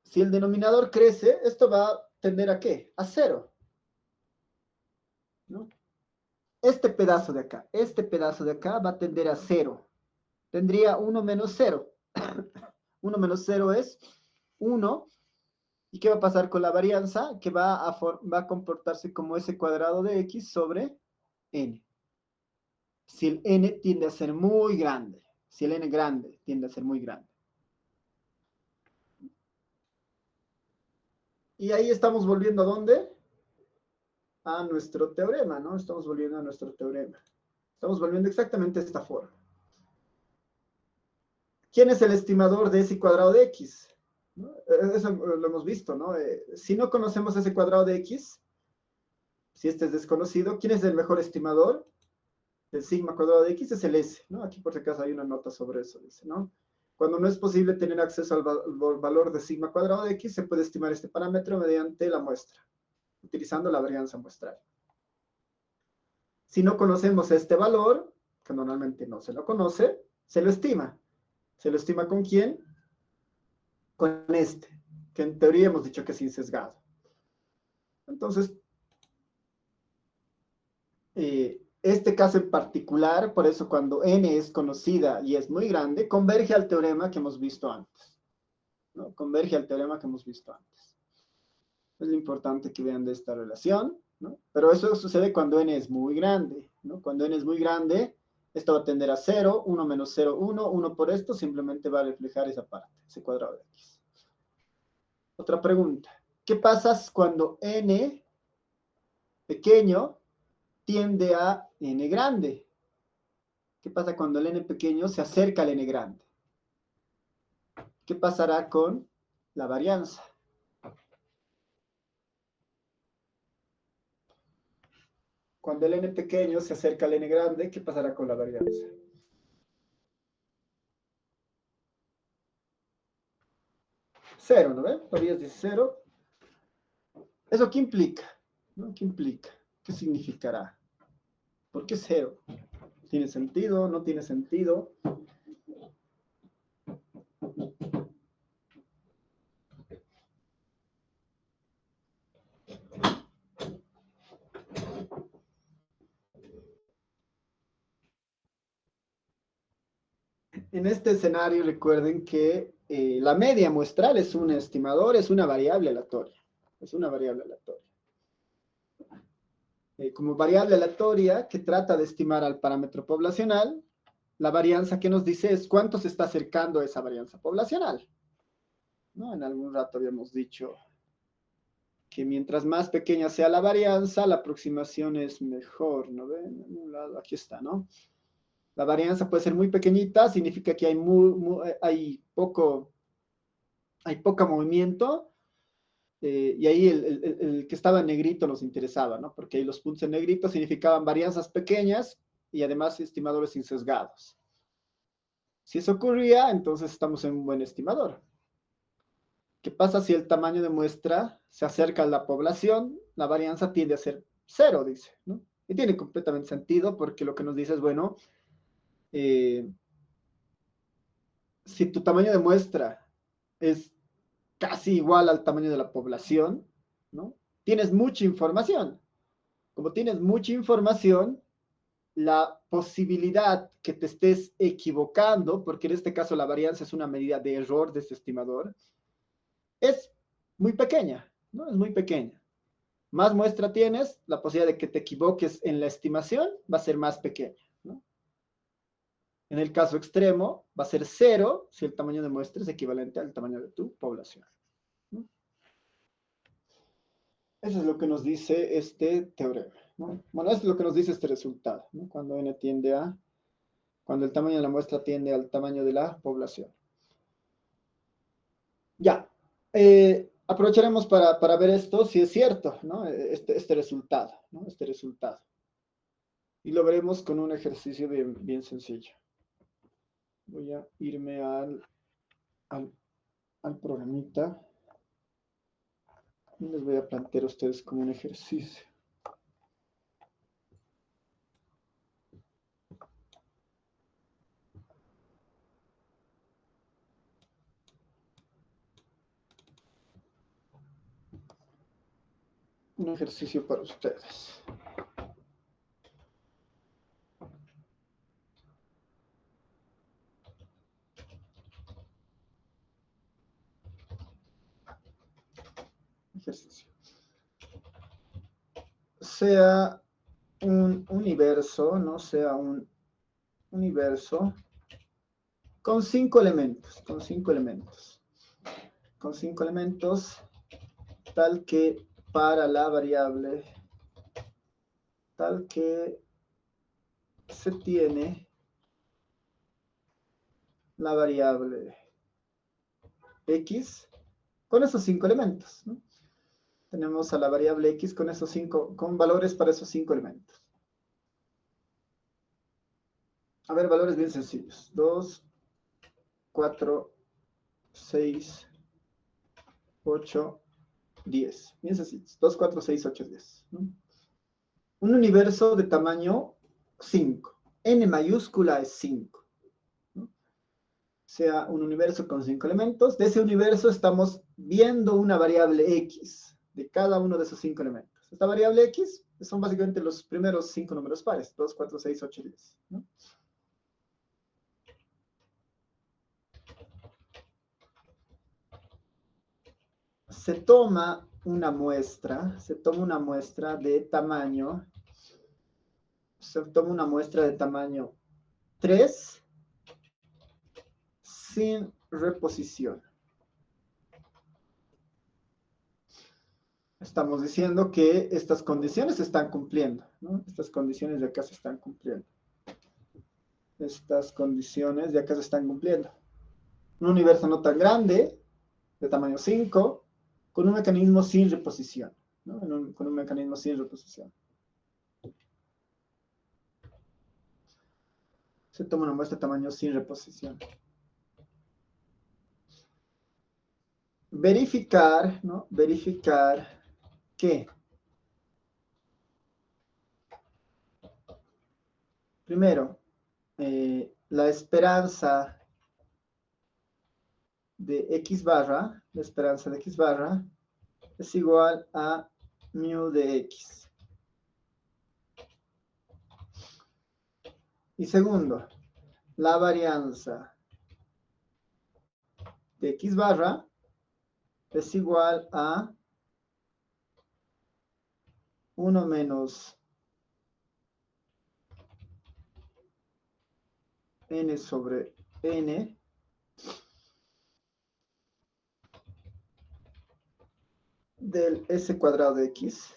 Si el denominador crece, esto va a tender a ¿qué? A cero, ¿no? Este pedazo de acá va a tender a cero. Tendría 1 menos 0. 1 menos 0 es 1. ¿Y qué va a pasar con la varianza? Que va a comportarse como s cuadrado de x sobre n. Si el n tiende a ser muy grande. Si el n grande tiende a ser muy grande. Y ahí estamos volviendo ¿a dónde? A nuestro teorema, ¿no? Estamos volviendo a nuestro teorema. Estamos volviendo exactamente a esta forma. ¿Quién es el estimador de s cuadrado de x? ¿No? Eso lo hemos visto, ¿no? Si no conocemos ese cuadrado de x, si este es desconocido, ¿quién es el mejor estimador? El sigma cuadrado de x es el s, ¿no? Aquí por si acaso hay una nota sobre eso, dice, ¿no? Cuando no es posible tener acceso al valor de sigma cuadrado de x, se puede estimar este parámetro mediante la muestra, utilizando la varianza muestral. Si no conocemos este valor, que normalmente no se lo conoce, se lo estima. ¿Se lo estima con quién? Con este, que en teoría hemos dicho que es insesgado. Entonces, este caso en particular, por eso cuando n es conocida y es muy grande, converge al teorema que hemos visto antes, ¿no? Converge al teorema que hemos visto antes. Es lo importante que vean de esta relación, ¿no? Pero eso sucede cuando n es muy grande, ¿no? Cuando n es muy grande, esto va a tender a 0, 1 menos 0, 1, 1 por esto simplemente va a reflejar esa parte, ese cuadrado de x. Otra pregunta. ¿Qué pasa cuando n pequeño tiende a n grande? ¿Qué pasa cuando el n pequeño se acerca al n grande? ¿Qué pasará con la varianza? Cuando el n pequeño se acerca al n grande, ¿qué pasará con la varianza? Cero, ¿no ven? Varias dice cero. ¿Eso qué implica? ¿No? ¿Qué implica? ¿Qué significará? ¿Por qué cero? ¿Tiene sentido? ¿No tiene sentido? En este escenario recuerden que la media muestral es un estimador, es una variable aleatoria. Es una variable aleatoria. Como variable aleatoria que trata de estimar al parámetro poblacional, la varianza que nos dice es cuánto se está acercando a esa varianza poblacional, ¿no? En algún rato habíamos dicho que mientras más pequeña sea la varianza, la aproximación es mejor, ¿no ven? En un lado, aquí está, ¿no? La varianza puede ser muy pequeñita, significa que hay poco movimiento, y ahí el que estaba en negrito nos interesaba, ¿no? Porque ahí los puntos en negrito significaban varianzas pequeñas y además estimadores insesgados. Si eso ocurría, entonces estamos en un buen estimador. ¿Qué pasa si el tamaño de muestra se acerca a la población? La varianza tiende a ser cero, dice, ¿no? Y tiene completamente sentido porque lo que nos dice es, bueno, si tu tamaño de muestra es casi igual al tamaño de la población, ¿no? Tienes mucha información. Como tienes mucha información, la posibilidad que te estés equivocando, porque en este caso la varianza es una medida de error de este estimador, es muy pequeña, ¿no? Es muy pequeña. Más muestra tienes, la posibilidad de que te equivoques en la estimación va a ser más pequeña, ¿no? En el caso extremo, va a ser cero si el tamaño de muestra es equivalente al tamaño de tu población, ¿no? Eso es lo que nos dice este teorema, ¿no? Bueno, eso es lo que nos dice este resultado, ¿no? Cuando el tamaño de la muestra tiende al tamaño de la población. Ya, aprovecharemos para ver esto, si es cierto, ¿no? Este resultado, ¿no? Este resultado. Y lo veremos con un ejercicio bien sencillo. Voy a irme al programita y les voy a plantear a ustedes como un ejercicio. Un ejercicio para ustedes. Ejercicio. Sea un universo, ¿no? Sea un universo con 5 elementos, tal que para la variable, tal que se tiene la variable x con esos 5 elementos, ¿no? Tenemos a la variable x con esos 5, con valores para esos 5 elementos. A ver, valores bien sencillos. 2, 4, 6, 8, 10. Bien sencillos. 2, 4, 6, 8, 10. ¿No? Un universo de tamaño 5. N mayúscula es 5. ¿No? Sea un universo con 5 elementos. De ese universo estamos viendo una variable x de cada uno de esos 5 elementos. Esta variable x son básicamente los primeros 5 números pares. 2, 4, 6, 8, 10. ¿No? Se toma una muestra de tamaño, 3 sin reposición. Estamos diciendo que estas condiciones se están cumpliendo, ¿no? Estas condiciones de acá se están cumpliendo. Un universo no tan grande, de tamaño 5, con un mecanismo sin reposición, ¿no? Con un mecanismo sin reposición. Se toma una muestra de tamaño sin reposición. Verificar, ¿no? Verificar que, primero, la esperanza de x barra, es igual a mu de x. Y segundo, la varianza de x barra es igual a 1 menos n sobre n del s cuadrado de x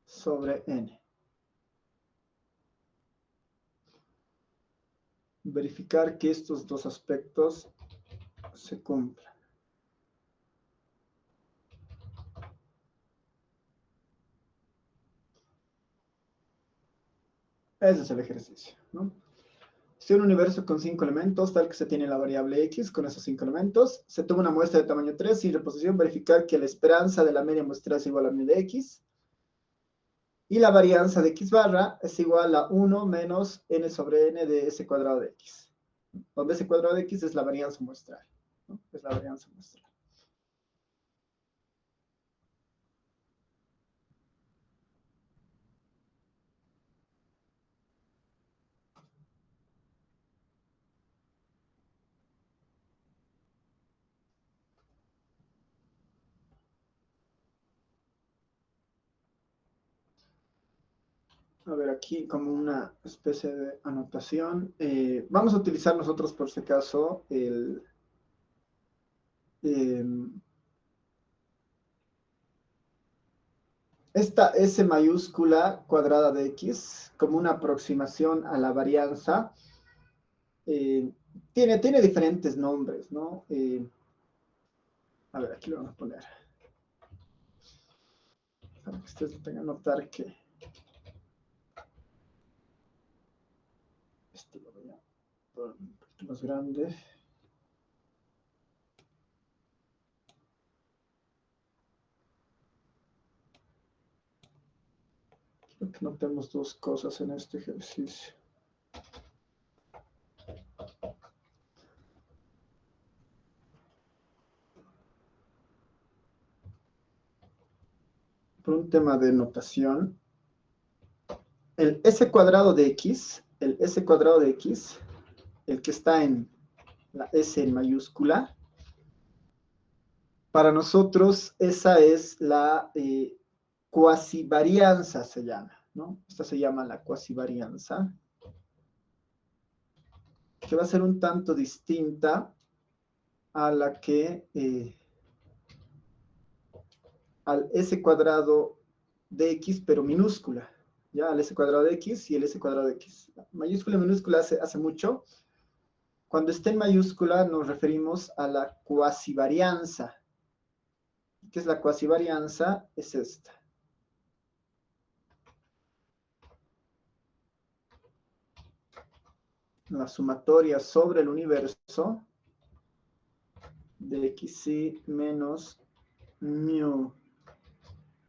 sobre n. Verificar que estos dos aspectos se cumplan. Ese es el ejercicio, ¿no? Si un universo con 5 elementos, tal que se tiene la variable x con esos 5 elementos, se toma una muestra de tamaño 3 sin reposición, verificar que la esperanza de la media muestral es igual a mu de x. Y la varianza de x barra es igual a 1 menos n sobre n de s cuadrado de x, donde s cuadrado de x es la varianza muestral, ¿no? Es la varianza muestral. A ver, aquí como una especie de anotación. Vamos a utilizar nosotros, por si acaso, eh, esta S mayúscula cuadrada de X como una aproximación a la varianza. eh, tiene diferentes nombres, ¿no? A ver, aquí lo vamos a poner. Para que ustedes tengan que notar que esto lo voy a poner un poquito más grande. Quiero que notemos dos cosas en este ejercicio. Por un tema de notación, el S cuadrado de X, el que está en la S en mayúscula, para nosotros esa es la cuasivarianza, se llama, ¿no? Esta se llama la cuasivarianza, que va a ser un tanto distinta a la que al S cuadrado de X, pero minúscula, ¿ya? Al S cuadrado de X y el S cuadrado de X. Mayúscula y minúscula hace mucho. Cuando esté en mayúscula nos referimos a la cuasivarianza. ¿Qué es la cuasivarianza? Es esta. La sumatoria sobre el universo de xy menos mu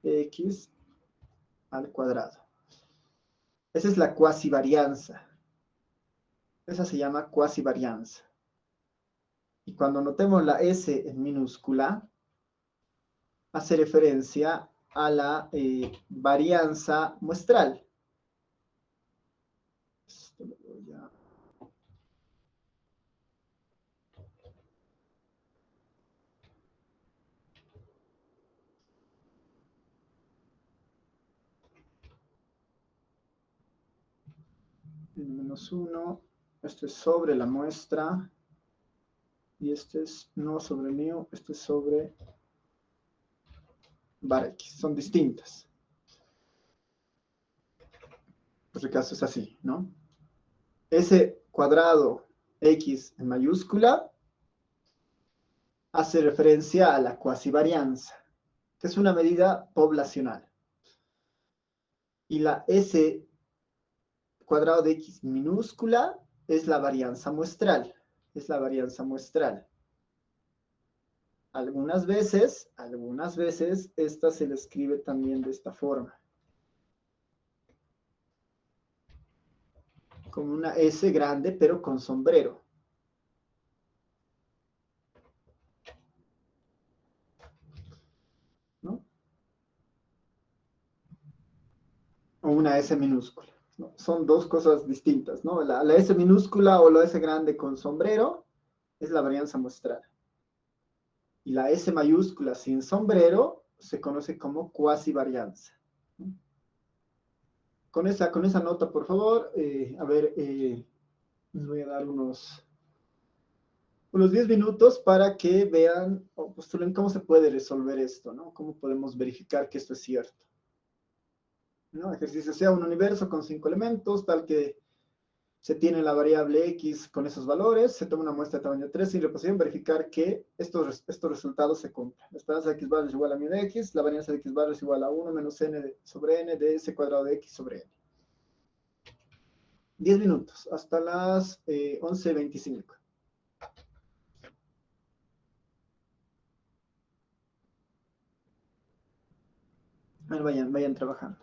x al cuadrado. Esa es la cuasivarianza. Esa se llama cuasivarianza. Y cuando notemos la S en minúscula, hace referencia a la varianza muestral. Esto lo voy a... menos 1, esto es sobre la muestra, y este es no sobre mu, este es sobre bar x, son distintas. Por si acaso es así, ¿no? S cuadrado x en mayúscula hace referencia a la cuasivarianza, que es una medida poblacional. Y la S cuadrado de x minúscula es la varianza muestral. Es la varianza muestral. Algunas veces, esta se le escribe también de esta forma. Como una S grande, pero con sombrero. ¿No? O una S minúscula, ¿no? Son dos cosas distintas, ¿no? La S minúscula o la S grande con sombrero es la varianza muestral. Y la S mayúscula sin sombrero se conoce como cuasivarianza. Con esa nota, por favor, a ver, les voy a dar unos 10 minutos para que vean o postulen cómo se puede resolver esto, ¿no? Cómo podemos verificar que esto es cierto. ¿No? Ejercicio sea un universo con 5 elementos, tal que se tiene la variable x con esos valores, se toma una muestra de tamaño 3 sin reposición, verificar que estos resultados se cumplen. La esperanza de x barra es igual a mu de x, la varianza de x barra es igual a 1 menos n sobre n de s cuadrado de x sobre n. 10 minutos, hasta las 11:25. Vayan trabajando.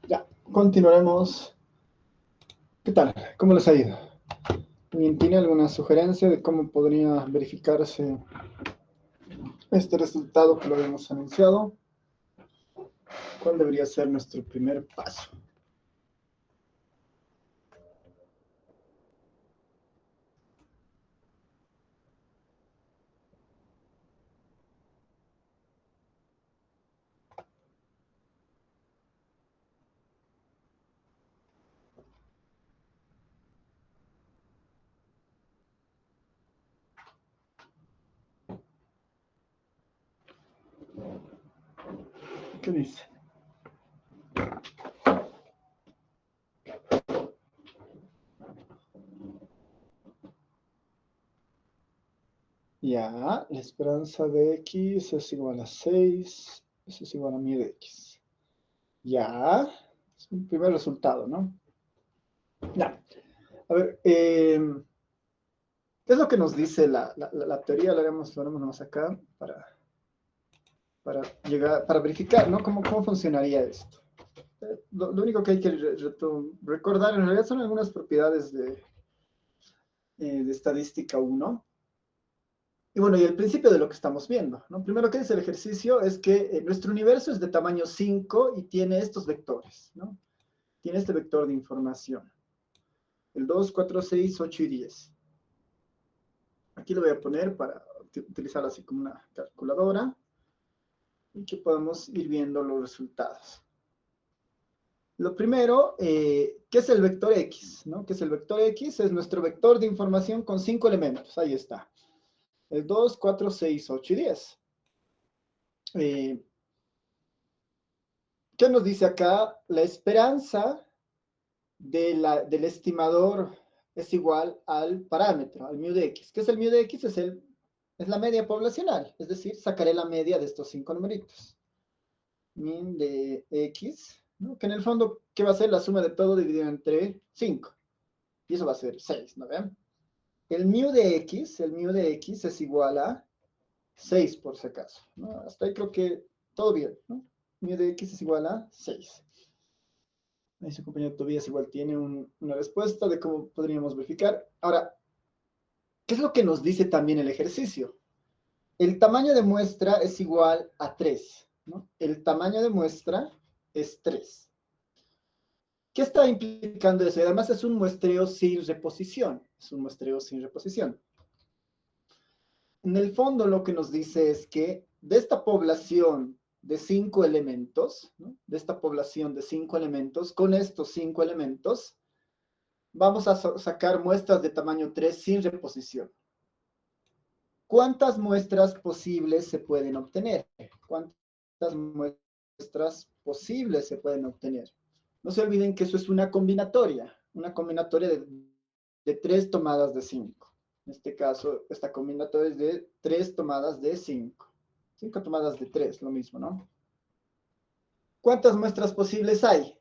Ya, continuaremos. ¿Qué tal? ¿Cómo les ha ido? ¿Alguien tiene alguna sugerencia de cómo podría verificarse este resultado que lo habíamos anunciado? ¿Cuál debería ser nuestro primer paso? ¿Qué dice? Ya, la esperanza de x es igual a 6, eso es igual a mi de x. Ya, es un primer resultado, ¿no? Ya, a ver, ¿qué es lo que nos dice la teoría? Lo haremos nomás acá para llegar, para verificar, ¿no? ¿Cómo funcionaría esto? Lo único que hay que recordar en realidad son algunas propiedades de estadística 1. Y bueno, y el principio de lo que estamos viendo, ¿no? Primero que dice el ejercicio es que nuestro universo es de tamaño 5 y tiene estos vectores, ¿no? Tiene este vector de información. El 2, 4, 6, 8 y 10. Aquí lo voy a poner para utilizar así como una calculadora y que podamos ir viendo los resultados. Lo primero, ¿qué es el vector X? ¿No? ¿Qué es el vector X? Es nuestro vector de información con 5 elementos. Ahí está. El 2, 4, 6, 8 y 10. ¿Qué nos dice acá? La esperanza del estimador es igual al parámetro, al mu de X. ¿Qué es el mu de X? Es la media poblacional. Es decir, sacaré la media de estos 5 numeritos. Min de X, ¿no? Que en el fondo, ¿qué va a ser? La suma de todo dividido entre 5. Y eso va a ser 6, ¿no ven? El mu de X es igual a 6 por si acaso, ¿no? Hasta ahí creo que todo bien, ¿no? Mu de X es igual a 6. Ahí su compañero Tobías igual tiene una respuesta de cómo podríamos verificar. Ahora, ¿qué es lo que nos dice también el ejercicio? El tamaño de muestra es igual a 3, ¿no? El tamaño de muestra es 3. ¿Qué está implicando eso? Y además es un muestreo sin reposición. Es un muestreo sin reposición. En el fondo lo que nos dice es que de esta población de 5 elementos, ¿no? De esta población de 5 elementos, con estos 5 elementos, vamos a sacar muestras de tamaño 3 sin reposición. ¿Cuántas muestras posibles se pueden obtener? ¿Cuántas muestras posibles se pueden obtener? No se olviden que eso es una combinatoria de 3 tomadas de 5. En este caso, esta combinatoria es de 3 tomadas de 5. 5 tomadas de 3, lo mismo, ¿no? ¿Cuántas muestras posibles hay?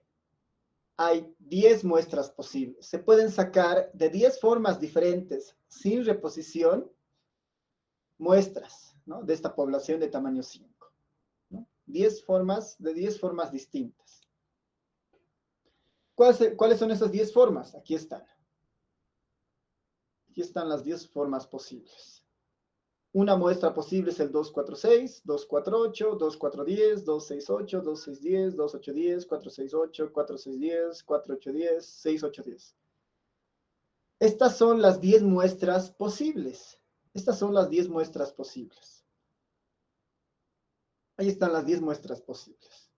Hay 10 muestras posibles. Se pueden sacar de 10 formas diferentes, sin reposición, muestras, ¿no? De esta población de tamaño 5, ¿no? 10 formas distintas. ¿Cuáles son esas 10 formas? Aquí están. Aquí están las 10 formas posibles. Una muestra posible es el 246, 248, 2410, 268, 2610, 2810, 468, 4610, 4810, 6810. Estas son las 10 muestras posibles. Estas son las 10 muestras posibles. Ahí están las 10 muestras posibles.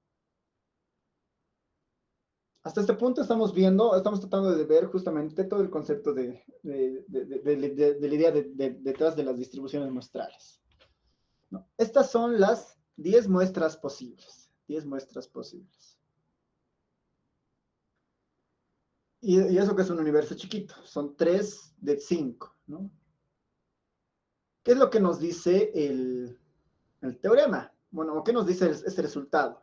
Hasta este punto estamos tratando de ver justamente todo el concepto de la idea detrás de las distribuciones muestrales, ¿no? Estas son las 10 muestras posibles. 10 muestras posibles. Y eso que es un universo chiquito, son 3 de 5, ¿no? ¿Qué es lo que nos dice el teorema? Bueno, ¿qué nos dice este resultado?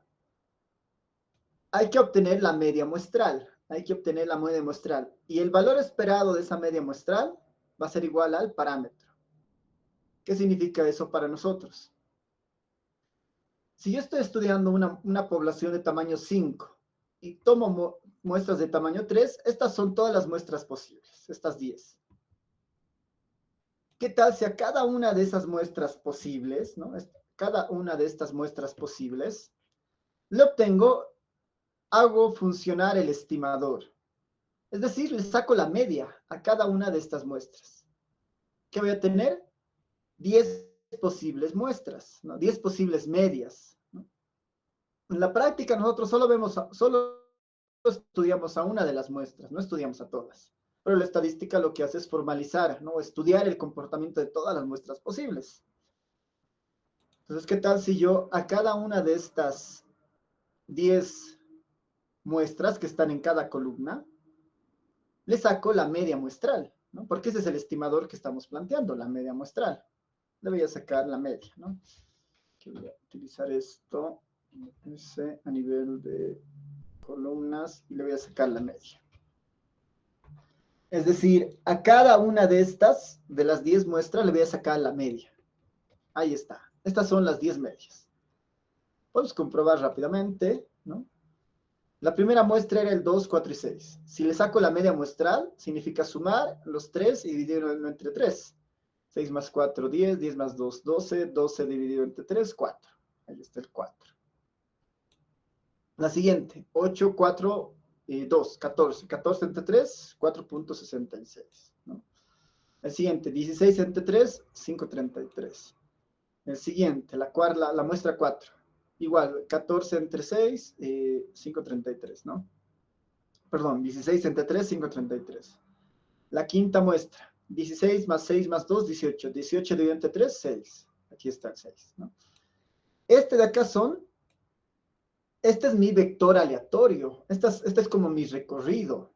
Hay que obtener la media muestral. Hay que obtener la media muestral. Y el valor esperado de esa media muestral va a ser igual al parámetro. ¿Qué significa eso para nosotros? Si yo estoy estudiando una población de tamaño 5 y tomo muestras de tamaño 3, estas son todas las muestras posibles, estas 10. ¿Qué tal si a cada una de esas muestras posibles, ¿no? Cada una de estas muestras posibles, le obtengo, hago funcionar el estimador? Es decir, le saco la media a cada una de estas muestras. ¿Qué voy a tener? 10 posibles muestras, ¿no? 10 posibles medias, ¿no? En la práctica nosotros solo estudiamos a una de las muestras, no estudiamos a todas. Pero la estadística lo que hace es formalizar, ¿no? Estudiar el comportamiento de todas las muestras posibles. Entonces, ¿qué tal si yo a cada una de estas 10 muestras que están en cada columna, le saco la media muestral, ¿no? Porque ese es el estimador que estamos planteando, la media muestral. Le voy a sacar la media, ¿no? Que voy a utilizar esto a nivel de columnas y le voy a sacar la media. Es decir, a cada una de estas, de las 10 muestras, le voy a sacar la media. Ahí está. Estas son las 10 medias. Podemos comprobar rápidamente, ¿no? La primera muestra era el 2, 4 y 6. Si le saco la media muestral, significa sumar los 3 y dividirlo entre 3. 6 más 4, 10, 10 más 2, 12, 12 dividido entre 3, 4. Ahí está el 4. La siguiente, 8, 4, 2, 14. 14 entre 3, 4.66, ¿no? El siguiente, 16 entre 3, 5.33. El siguiente, la muestra 4. Igual, 14 entre 6, 5.33, ¿no? Perdón, 16 entre 3, 5.33. La quinta muestra, 16 más 6 más 2, 18. 18 dividido entre 3, 6. Aquí está el 6, ¿no? Este de acá este es mi vector aleatorio. Este es como mi recorrido.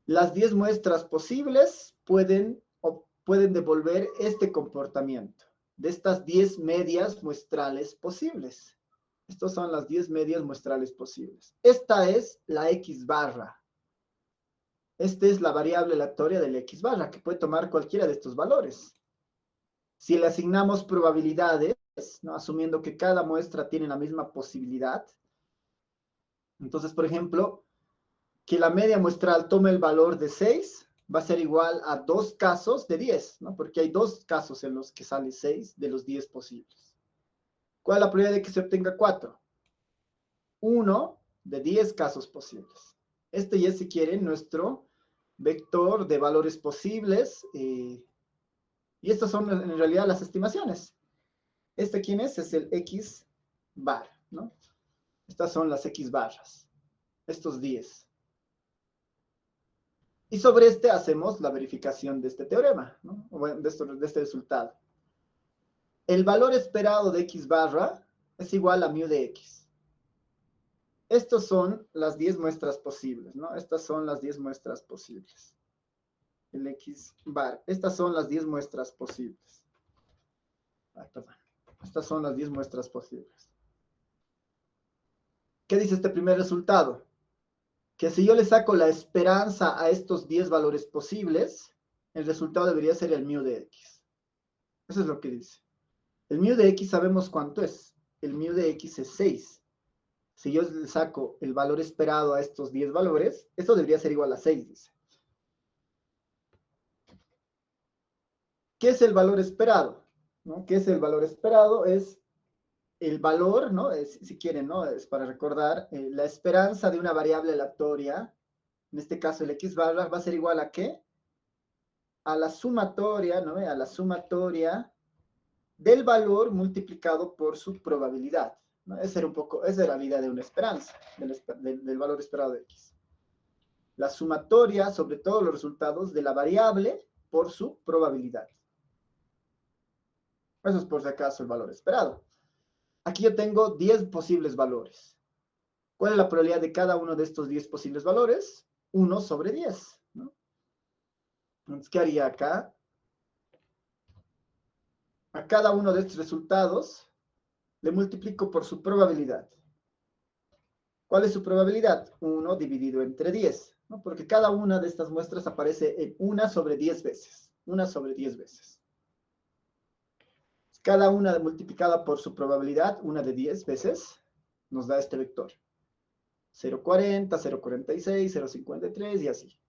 Las 10 muestras posibles pueden devolver este comportamiento de estas 10 medias muestrales posibles. Estas son las 10 medias muestrales posibles. Esta es la X barra. Esta es la variable aleatoria del X barra, que puede tomar cualquiera de estos valores. Si le asignamos probabilidades, ¿no? Asumiendo que cada muestra tiene la misma posibilidad, entonces, por ejemplo, que la media muestral tome el valor de 6, va a ser igual a 2 casos de 10, ¿no? Porque hay 2 casos en los que sale 6 de los 10 posibles. ¿Cuál es la probabilidad de que se obtenga 4? 1 de 10 casos posibles. Este ya, si quieren, nuestro vector de valores posibles. Y estas son en realidad las estimaciones. ¿Quién es? Es el X bar, ¿no? Estas son las X barras. Estos 10. Y sobre este hacemos la verificación de este teorema, ¿no? O bueno, de este resultado. El valor esperado de X barra es igual a mu de X. Estas son las 10 muestras posibles, ¿no? Estas son las 10 muestras posibles. El X bar. Estas son las 10 muestras posibles. Perdón. Estas son las 10 muestras posibles. ¿Qué dice este primer resultado? Que si yo le saco la esperanza a estos 10 valores posibles, el resultado debería ser el mu de X. Eso es lo que dice. El mu de X sabemos cuánto es. El mu de X es 6. Si yo le saco el valor esperado a estos 10 valores, esto debería ser igual a 6, dice. ¿Qué es el valor esperado? ¿No? ¿Qué es el valor esperado? Es el valor, ¿no? Si quieren, ¿no? Es para recordar, la esperanza de una variable aleatoria, en este caso el X barra, va a ser igual a ¿qué? A la sumatoria, ¿no? A la sumatoria del valor multiplicado por su probabilidad, ¿no? Esa era la idea de una esperanza, del valor esperado de X. La sumatoria sobre todos los resultados de la variable por su probabilidad. Eso es por si acaso el valor esperado. Aquí yo tengo 10 posibles valores. ¿Cuál es la probabilidad de cada uno de estos 10 posibles valores? 1 sobre 10, ¿no? Entonces, ¿qué haría acá? A cada uno de estos resultados le multiplico por su probabilidad. ¿Cuál es su probabilidad? 1 dividido entre 10, ¿no? Porque cada una de estas muestras aparece en 1 sobre 10 veces. 1 sobre 10 veces. Cada una multiplicada por su probabilidad, una de 10 veces, nos da este vector. 0,40, 0,46, 0,53 y así.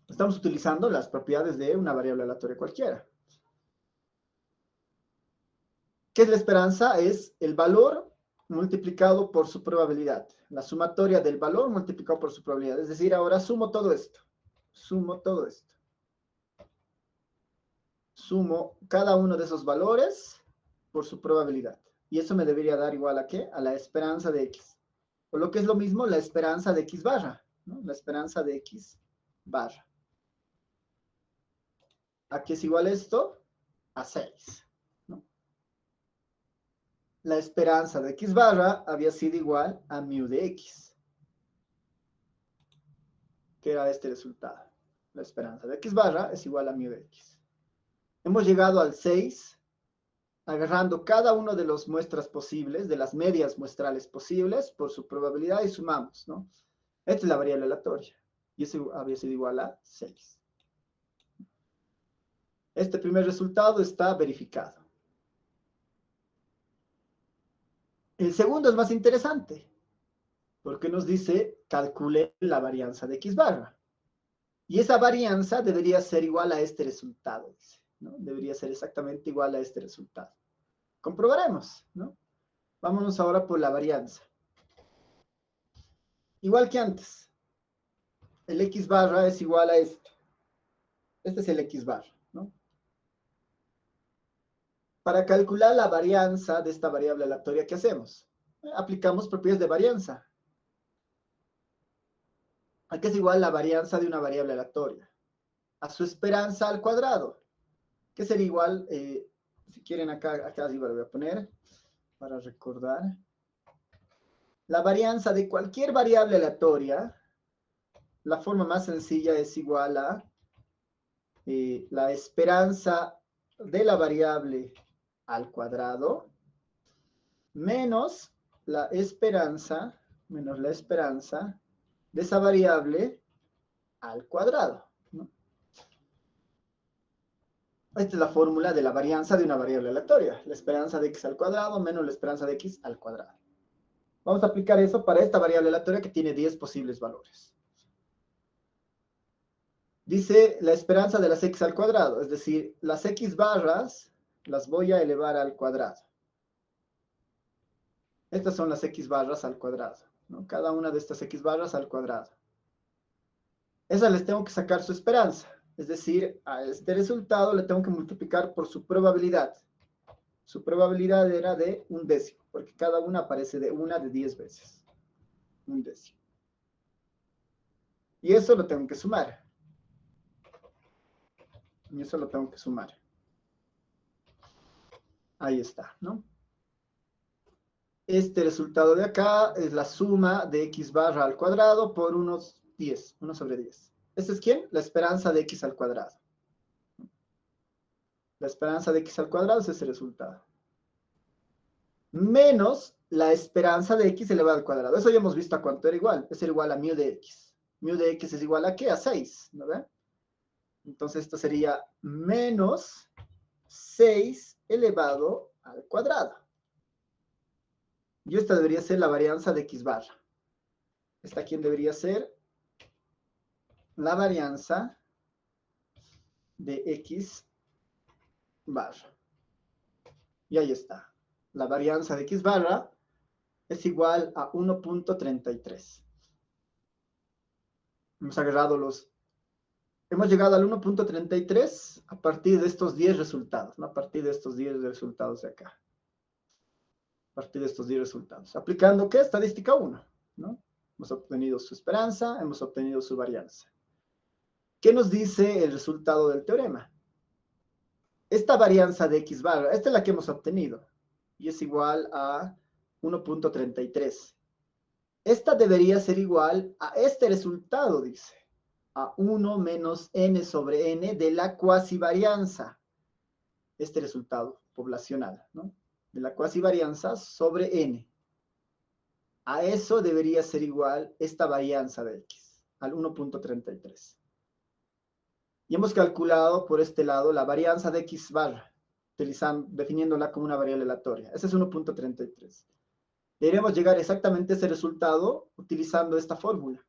Estamos utilizando las propiedades de una variable aleatoria cualquiera. ¿Qué es la esperanza? Es el valor multiplicado por su probabilidad. La sumatoria del valor multiplicado por su probabilidad. Es decir, ahora sumo todo esto. Sumo todo esto. Sumo cada uno de esos valores por su probabilidad. Y eso me debería dar igual a ¿qué? A la esperanza de X. O lo que es lo mismo, la esperanza de X barra, ¿no? La esperanza de X barra. ¿A qué es igual esto? A 6. ¿No? La esperanza de X barra había sido igual a mu de X. ¿Qué era este resultado? La esperanza de X barra es igual a mu de X. Hemos llegado al 6, agarrando cada uno de las muestras posibles, de las medias muestrales posibles, por su probabilidad y sumamos, ¿no? Esta es la variable aleatoria. Y eso había sido igual a 6. Este primer resultado está verificado. El segundo es más interesante, porque nos dice, calcule la varianza de X barra. Y esa varianza debería ser igual a este resultado, dice, ¿no? Debería ser exactamente igual a este resultado. Comprobaremos, ¿no? Vámonos ahora por la varianza. Igual que antes, el X barra es igual a esto. Este es el X barra, ¿no? Para calcular la varianza de esta variable aleatoria, ¿qué hacemos? Aplicamos propiedades de varianza. ¿A qué es igual la varianza de una variable aleatoria? A su esperanza al cuadrado. ¿Qué sería igual? Si quieren, acá arriba lo voy a poner para recordar. La varianza de cualquier variable aleatoria, la forma más sencilla es igual a la esperanza de la variable al cuadrado menos la esperanza de esa variable al cuadrado, ¿no? Esta es la fórmula de la varianza de una variable aleatoria. La esperanza de x al cuadrado menos la esperanza de x al cuadrado. Vamos a aplicar eso para esta variable aleatoria que tiene 10 posibles valores. Dice la esperanza de las x al cuadrado, es decir, las x barras las voy a elevar al cuadrado. Estas son las x barras al cuadrado, ¿no? Cada una de estas x barras al cuadrado. Esas les tengo que sacar su esperanza, es decir, a este resultado le tengo que multiplicar por su probabilidad. Su probabilidad era de 1/10, porque cada una aparece de 1 de 10 veces. 1/10. Y eso lo tengo que sumar. Y eso lo tengo que sumar. Ahí está, ¿no? Este resultado de acá es la suma de x barra al cuadrado por 1 sobre 10. ¿Este es quién? La esperanza de x al cuadrado. La esperanza de x al cuadrado es ese resultado. Menos la esperanza de x elevado al cuadrado. Eso ya hemos visto a cuánto era igual. Es igual a mu de x. Mu de x es igual a ¿qué? A 6, ¿no ven? Entonces esto sería menos 6 elevado al cuadrado. Y esta debería ser la varianza de x barra. ¿Esta quién debería ser? La varianza de x barra. Y ahí está. La varianza de x barra es igual a 1.33. Hemos agarrado hemos llegado al 1.33 a partir de estos 10 resultados, ¿no? A partir de estos 10 resultados de acá. A partir de estos 10 resultados. ¿Aplicando qué? Estadística 1, ¿no? Hemos obtenido su esperanza, hemos obtenido su varianza. ¿Qué nos dice el resultado del teorema? Esta varianza de x barra, esta es la que hemos obtenido, y es igual a 1.33. Esta debería ser igual a este resultado, dice, a 1 menos n sobre n de la cuasivarianza. Este resultado poblacional, ¿no? De la cuasivarianza sobre n. A eso debería ser igual esta varianza de x, al 1.33. Y hemos calculado por este lado la varianza de x barra, definiéndola como una variable aleatoria. Ese es 1.33. Deberíamos llegar exactamente a ese resultado utilizando esta fórmula.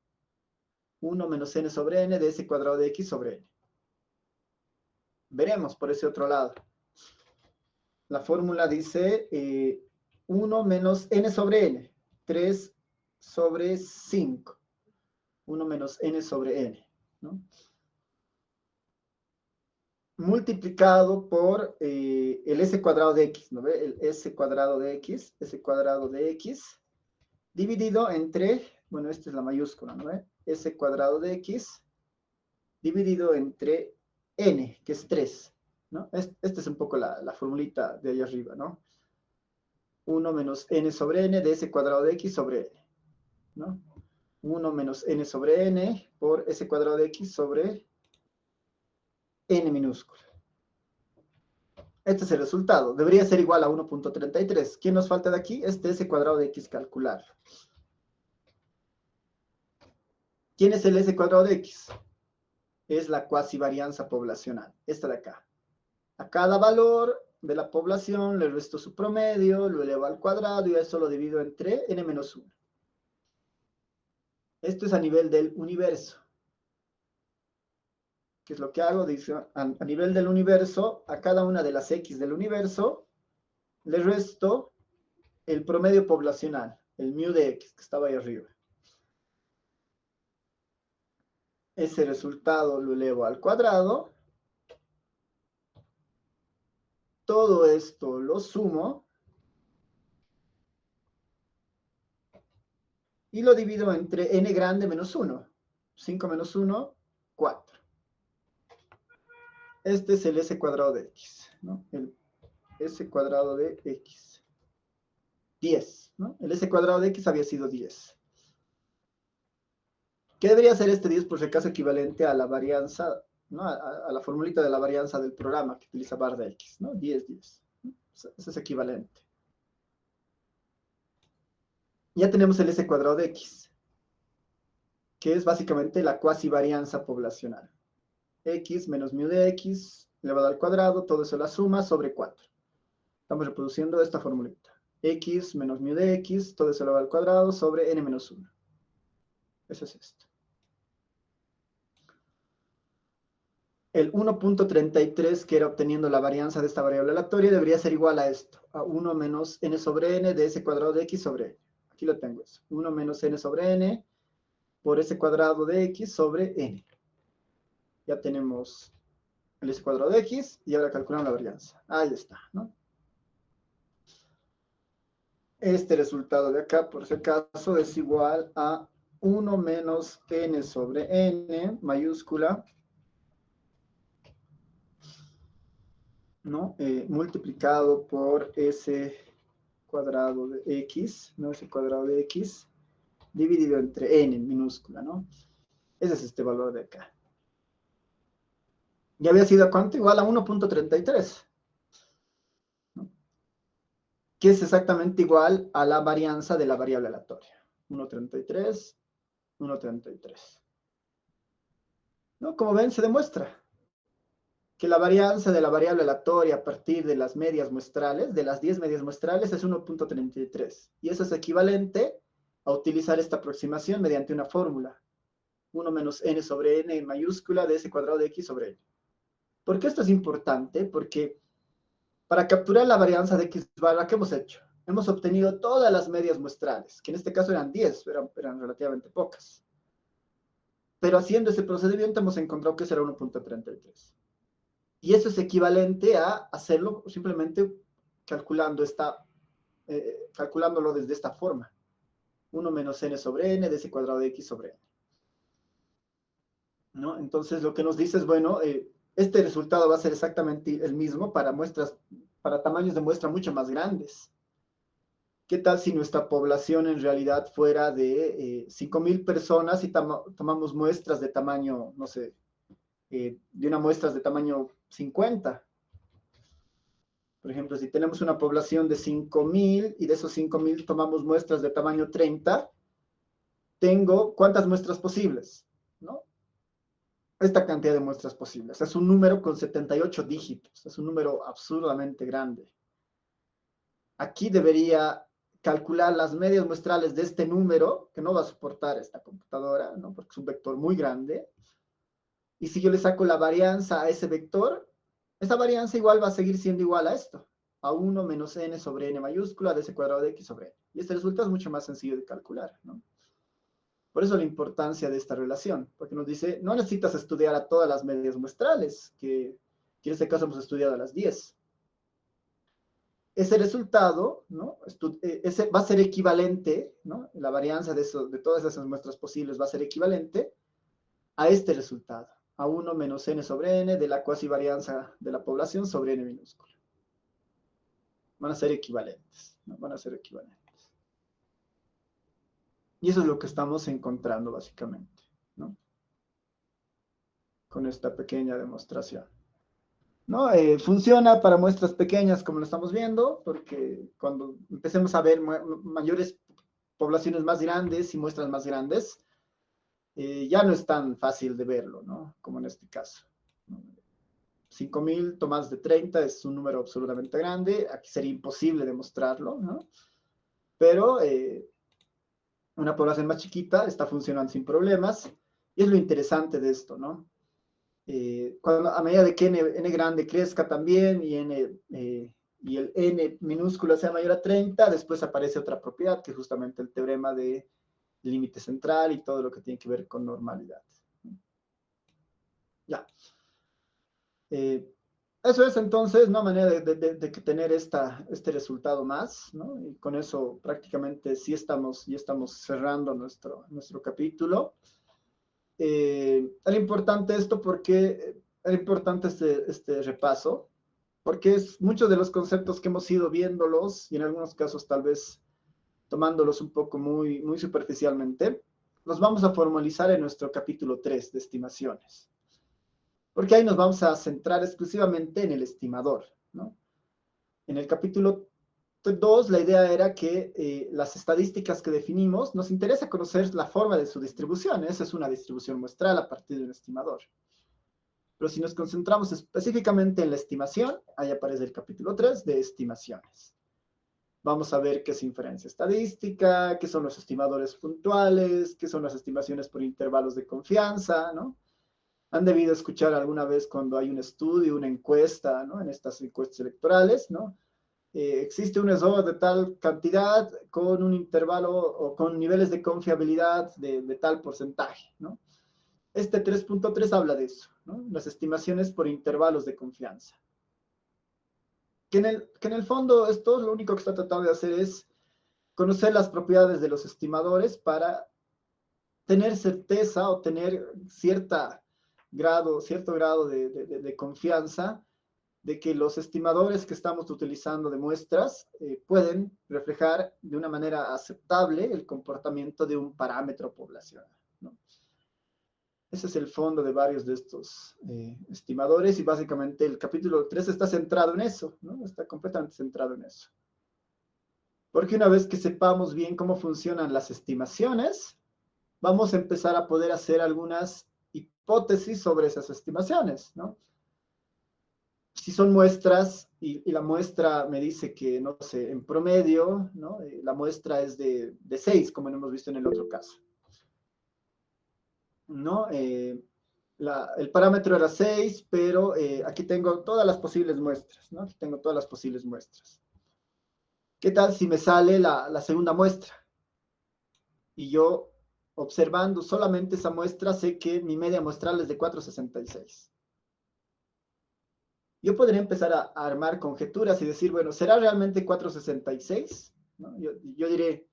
1 menos n sobre n de s cuadrado de x sobre n. Veremos por ese otro lado. La fórmula dice 1 menos n sobre n, 3 sobre 5. 1 menos n sobre n, ¿no? Multiplicado por el s cuadrado de x, ¿no ve? El s cuadrado de x, dividido entre, bueno, esta es la mayúscula, ¿no ve? S cuadrado de x, dividido entre n, que es 3, ¿no? Esta es un poco la formulita de ahí arriba, ¿no? 1 menos n sobre n de s cuadrado de x sobre n, ¿no? 1 menos n sobre n por s cuadrado de x sobre n minúscula. Este es el resultado. Debería ser igual a 1.33. ¿Qué nos falta de aquí? Este s cuadrado de x calcular. ¿Quién es el s cuadrado de x? Es la cuasivarianza poblacional. Esta de acá. A cada valor de la población le resto su promedio, lo elevo al cuadrado y eso lo divido entre n menos 1. Esto es a nivel del universo. ¿Qué es lo que hago? Dice, a nivel del universo, a cada una de las x del universo, le resto el promedio poblacional, el mu de x, que estaba ahí arriba. Ese resultado lo elevo al cuadrado. Todo esto lo sumo. Y lo divido entre n grande menos 1. 5 menos 1, 4. Este es el s cuadrado de x, ¿no? El s cuadrado de x. 10, ¿no? El s cuadrado de x había sido 10. ¿Qué debería ser este 10 por si acaso equivalente a la varianza, ¿no? A la formulita de la varianza del programa que utiliza bar de x, ¿no? 10, 10. Ese es equivalente. Ya tenemos el s cuadrado de x, que es básicamente la cuasivarianza poblacional. X menos mu de x elevado al cuadrado, todo eso la suma sobre 4. Estamos reproduciendo esta formulita. X menos mu de x, todo eso elevado al cuadrado sobre n menos 1. Eso es esto. El 1.33 que era obteniendo la varianza de esta variable aleatoria debería ser igual a esto, a 1 menos n sobre n de s cuadrado de x sobre n. Aquí lo tengo eso. 1 menos n sobre n por s cuadrado de x sobre n. Ya tenemos el s cuadrado de x y ahora calculamos la varianza. Ahí está, ¿no? Este resultado de acá, por si acaso, es igual a 1 menos n sobre n mayúscula, ¿no? Multiplicado por s cuadrado de x, ¿no? S cuadrado de x, dividido entre n minúscula, ¿no? Ese es este valor de acá. ¿Ya había sido cuánto? Igual a 1.33, ¿no? Que es exactamente igual a la varianza de la variable aleatoria. 1.33, 1.33. ¿No? Como ven, se demuestra que la varianza de la variable aleatoria a partir de las medias muestrales, de las 10 medias muestrales, es 1.33. Y eso es equivalente a utilizar esta aproximación mediante una fórmula. 1 menos n sobre n en mayúscula de s cuadrado de x sobre n. ¿Por qué esto es importante? Porque para capturar la varianza de x barra, ¿qué hemos hecho? Hemos obtenido todas las medias muestrales, que en este caso eran 10, eran relativamente pocas. Pero haciendo ese procedimiento hemos encontrado que será 1.33. Y eso es equivalente a hacerlo simplemente calculando calculándolo desde esta forma. 1 menos n sobre n de ese cuadrado de x sobre n. ¿No? Entonces lo que nos dice es, bueno, este resultado va a ser exactamente el mismo para muestras, para tamaños de muestra mucho más grandes. ¿Qué tal si nuestra población en realidad fuera de 5.000 personas y tomamos muestras de tamaño, no sé, de una muestra de tamaño 50? Por ejemplo, si tenemos una población de 5.000 y de esos 5.000 tomamos muestras de tamaño 30, tengo ¿cuántas muestras posibles? ¿No? Esta cantidad de muestras posibles. Es un número con 78 dígitos. Es un número absurdamente grande. Aquí debería calcular las medias muestrales de este número, que no va a soportar esta computadora, ¿no? Porque es un vector muy grande. Y si yo le saco la varianza a ese vector, esa varianza igual va a seguir siendo igual a esto, a 1 menos n sobre n mayúscula de ese cuadrado de x sobre n. Y este resultado es mucho más sencillo de calcular, ¿no? Por eso la importancia de esta relación, porque nos dice, no necesitas estudiar a todas las medias muestrales, que en este caso hemos estudiado a las 10. Ese resultado, ¿no? Ese va a ser equivalente, ¿no? La varianza de todas esas muestras posibles va a ser equivalente a este resultado, a 1 menos n sobre n de la cuasivarianza de la población sobre n minúscula. Van a ser equivalentes, ¿no? Van a ser equivalentes. Y eso es lo que estamos encontrando básicamente, ¿no? Con esta pequeña demostración. ¿No? Funciona para muestras pequeñas, como lo estamos viendo, porque cuando empecemos a ver mayores poblaciones más grandes y muestras más grandes, ya no es tan fácil de verlo, ¿no? Como en este caso. 5.000 tomadas de 30 es un número absolutamente grande, aquí sería imposible demostrarlo, ¿no? Pero una población más chiquita está funcionando sin problemas, y es lo interesante de esto, ¿no? A medida de que n grande crezca también y el n minúsculo sea mayor a 30, después aparece otra propiedad, que es justamente el teorema de límite central y todo lo que tiene que ver con normalidad. Ya. Eso es entonces una manera de tener este resultado más, ¿no? Y con eso prácticamente sí ya estamos cerrando nuestro capítulo. Era importante esto porque era importante este repaso, porque es muchos de los conceptos que hemos ido viéndolos y en algunos casos tal vez tomándolos un poco muy, muy superficialmente, los vamos a formalizar en nuestro capítulo 3 de estimaciones, porque ahí nos vamos a centrar exclusivamente en el estimador, ¿no? En el capítulo 2, la idea era que las estadísticas que definimos, nos interesa conocer la forma de su distribución. Esa es una distribución muestral a partir de un estimador. Pero si nos concentramos específicamente en la estimación, ahí aparece el capítulo 3 de estimaciones. Vamos a ver qué es inferencia estadística, qué son los estimadores puntuales, qué son las estimaciones por intervalos de confianza, ¿no? Han debido escuchar alguna vez cuando hay un estudio, una encuesta, ¿no? En estas encuestas electorales, ¿no? Existe un error de tal cantidad con un intervalo o con niveles de confiabilidad de tal porcentaje, ¿no? Este 3.3 habla de eso, ¿no? Las estimaciones por intervalos de confianza. Que en el fondo esto lo único que está tratando de hacer es conocer las propiedades de los estimadores para tener certeza o tener cierto grado de confianza de que los estimadores que estamos utilizando de muestras pueden reflejar de una manera aceptable el comportamiento de un parámetro poblacional, ¿no? Ese es el fondo de varios de estos estimadores y básicamente el capítulo 3 está centrado en eso, ¿no? Está completamente centrado en eso. Porque una vez que sepamos bien cómo funcionan las estimaciones, vamos a empezar a poder hacer algunas hipótesis sobre esas estimaciones, ¿no? Si son muestras y la muestra me dice que, no sé, en promedio, ¿no? La muestra es de 6, como hemos visto en el otro caso, ¿no? El parámetro era 6, pero aquí tengo todas las posibles muestras, ¿no? Aquí tengo todas las posibles muestras. ¿Qué tal si me sale la segunda muestra? Y yo, observando solamente esa muestra, sé que mi media muestral es de 4,66. Yo podría empezar a armar conjeturas y decir, bueno, ¿será realmente 4,66? ¿No? Yo diré,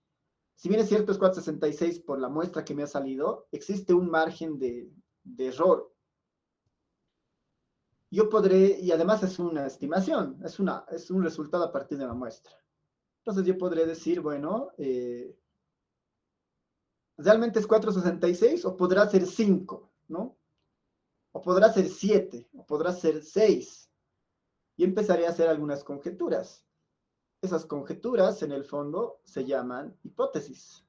si bien es cierto es 4,66 por la muestra que me ha salido, existe un margen de error. Yo podré, y además es una estimación, es un resultado a partir de la muestra. Entonces yo podré decir, bueno, ¿realmente es 4,66 o podrá ser 5, ¿no? O podrá ser 7, o podrá ser 6. Y empezaré a hacer algunas conjeturas. Esas conjeturas, en el fondo, se llaman hipótesis.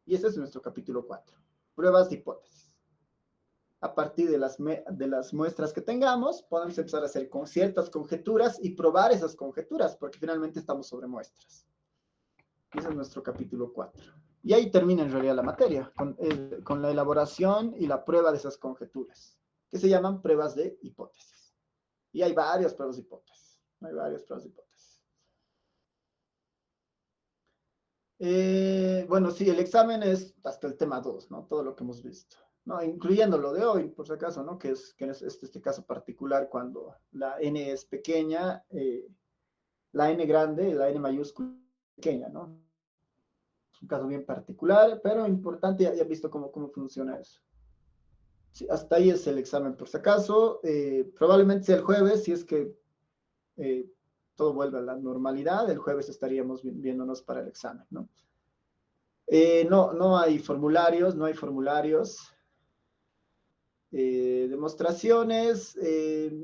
Y ese es nuestro capítulo 4. Pruebas de hipótesis. A partir de las muestras que tengamos, podemos empezar a hacer con ciertas conjeturas y probar esas conjeturas, porque finalmente estamos sobre muestras. Ese es nuestro capítulo 4. Y ahí termina en realidad la materia, con la elaboración y la prueba de esas conjeturas, que se llaman pruebas de hipótesis. Y hay varias pruebas de hipótesis. Hay varias pruebas de hipótesis. Bueno, sí, el examen es hasta el tema 2, ¿no? Todo lo que hemos visto, ¿no? Incluyendo lo de hoy, por si acaso, ¿no? Que es este caso particular cuando la n es pequeña, la n grande, la n mayúscula pequeña, ¿no? Es un caso bien particular, pero importante, ya he visto cómo funciona eso. Sí, hasta ahí es el examen, por si acaso. Probablemente sea el jueves, si es que eh, todo vuelve a la normalidad, el jueves estaríamos viéndonos para el examen, ¿no? No hay formularios, no hay formularios. Demostraciones,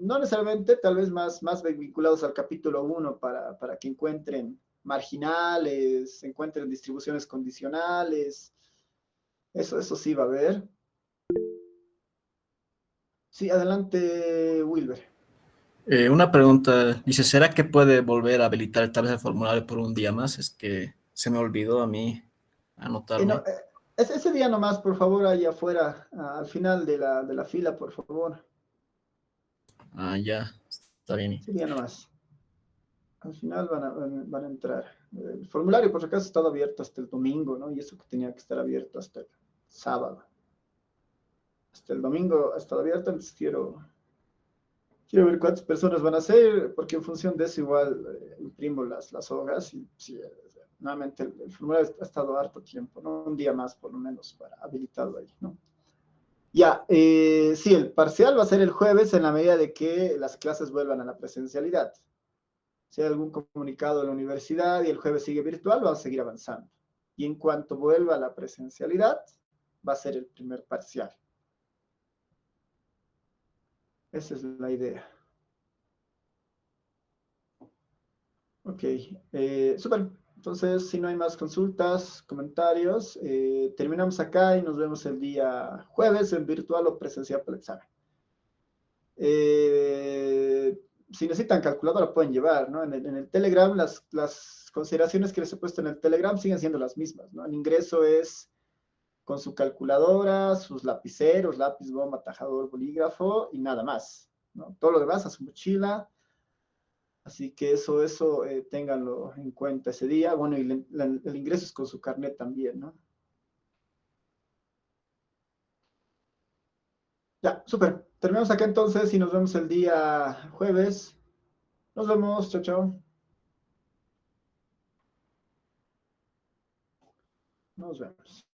no necesariamente, tal vez más vinculados al capítulo 1 para que encuentren marginales, encuentren distribuciones condicionales. Eso sí va a haber. Sí, adelante, Wilber. Una pregunta, dice, ¿será que puede volver a habilitar tal vez el formulario por un día más? Es que se me olvidó a mí No, anotarme. ese día nomás, por favor, ahí afuera, al final de la fila, por favor. Ah, ya, está bien. Ese día nomás. Al final van a entrar. El formulario, por si acaso, ha estado abierto hasta el domingo, ¿no? Y eso que tenía que estar abierto hasta el sábado. Hasta el domingo ha estado abierto, entonces quiero ver cuántas personas van a ser, porque en función de eso igual imprimo las hojas y sí, nuevamente el formulario ha estado harto tiempo, ¿no? Un día más por lo menos para habilitarlo ahí, ¿no? Ya, sí, el parcial va a ser el jueves en la medida de que las clases vuelvan a la presencialidad. Si hay algún comunicado de la universidad y el jueves sigue virtual, vamos a seguir avanzando. Y en cuanto vuelva a la presencialidad, va a ser el primer parcial. Esa es la idea. Ok, súper. Entonces, si no hay más consultas, comentarios, terminamos acá y nos vemos el día jueves en virtual o presencial para el examen. Si necesitan calculadora pueden llevar, ¿no? En el Telegram, las consideraciones que les he puesto en el Telegram siguen siendo las mismas, ¿no? El ingreso es con su calculadora, sus lapiceros, lápiz, goma, tajador, bolígrafo y nada más, ¿no? Todo lo demás a su mochila. Así que eso ténganlo en cuenta ese día. Bueno, y el ingreso es con su carnet también, ¿no? Ya, súper. Terminamos acá entonces y nos vemos el día jueves. Nos vemos, chao, chao. Nos vemos.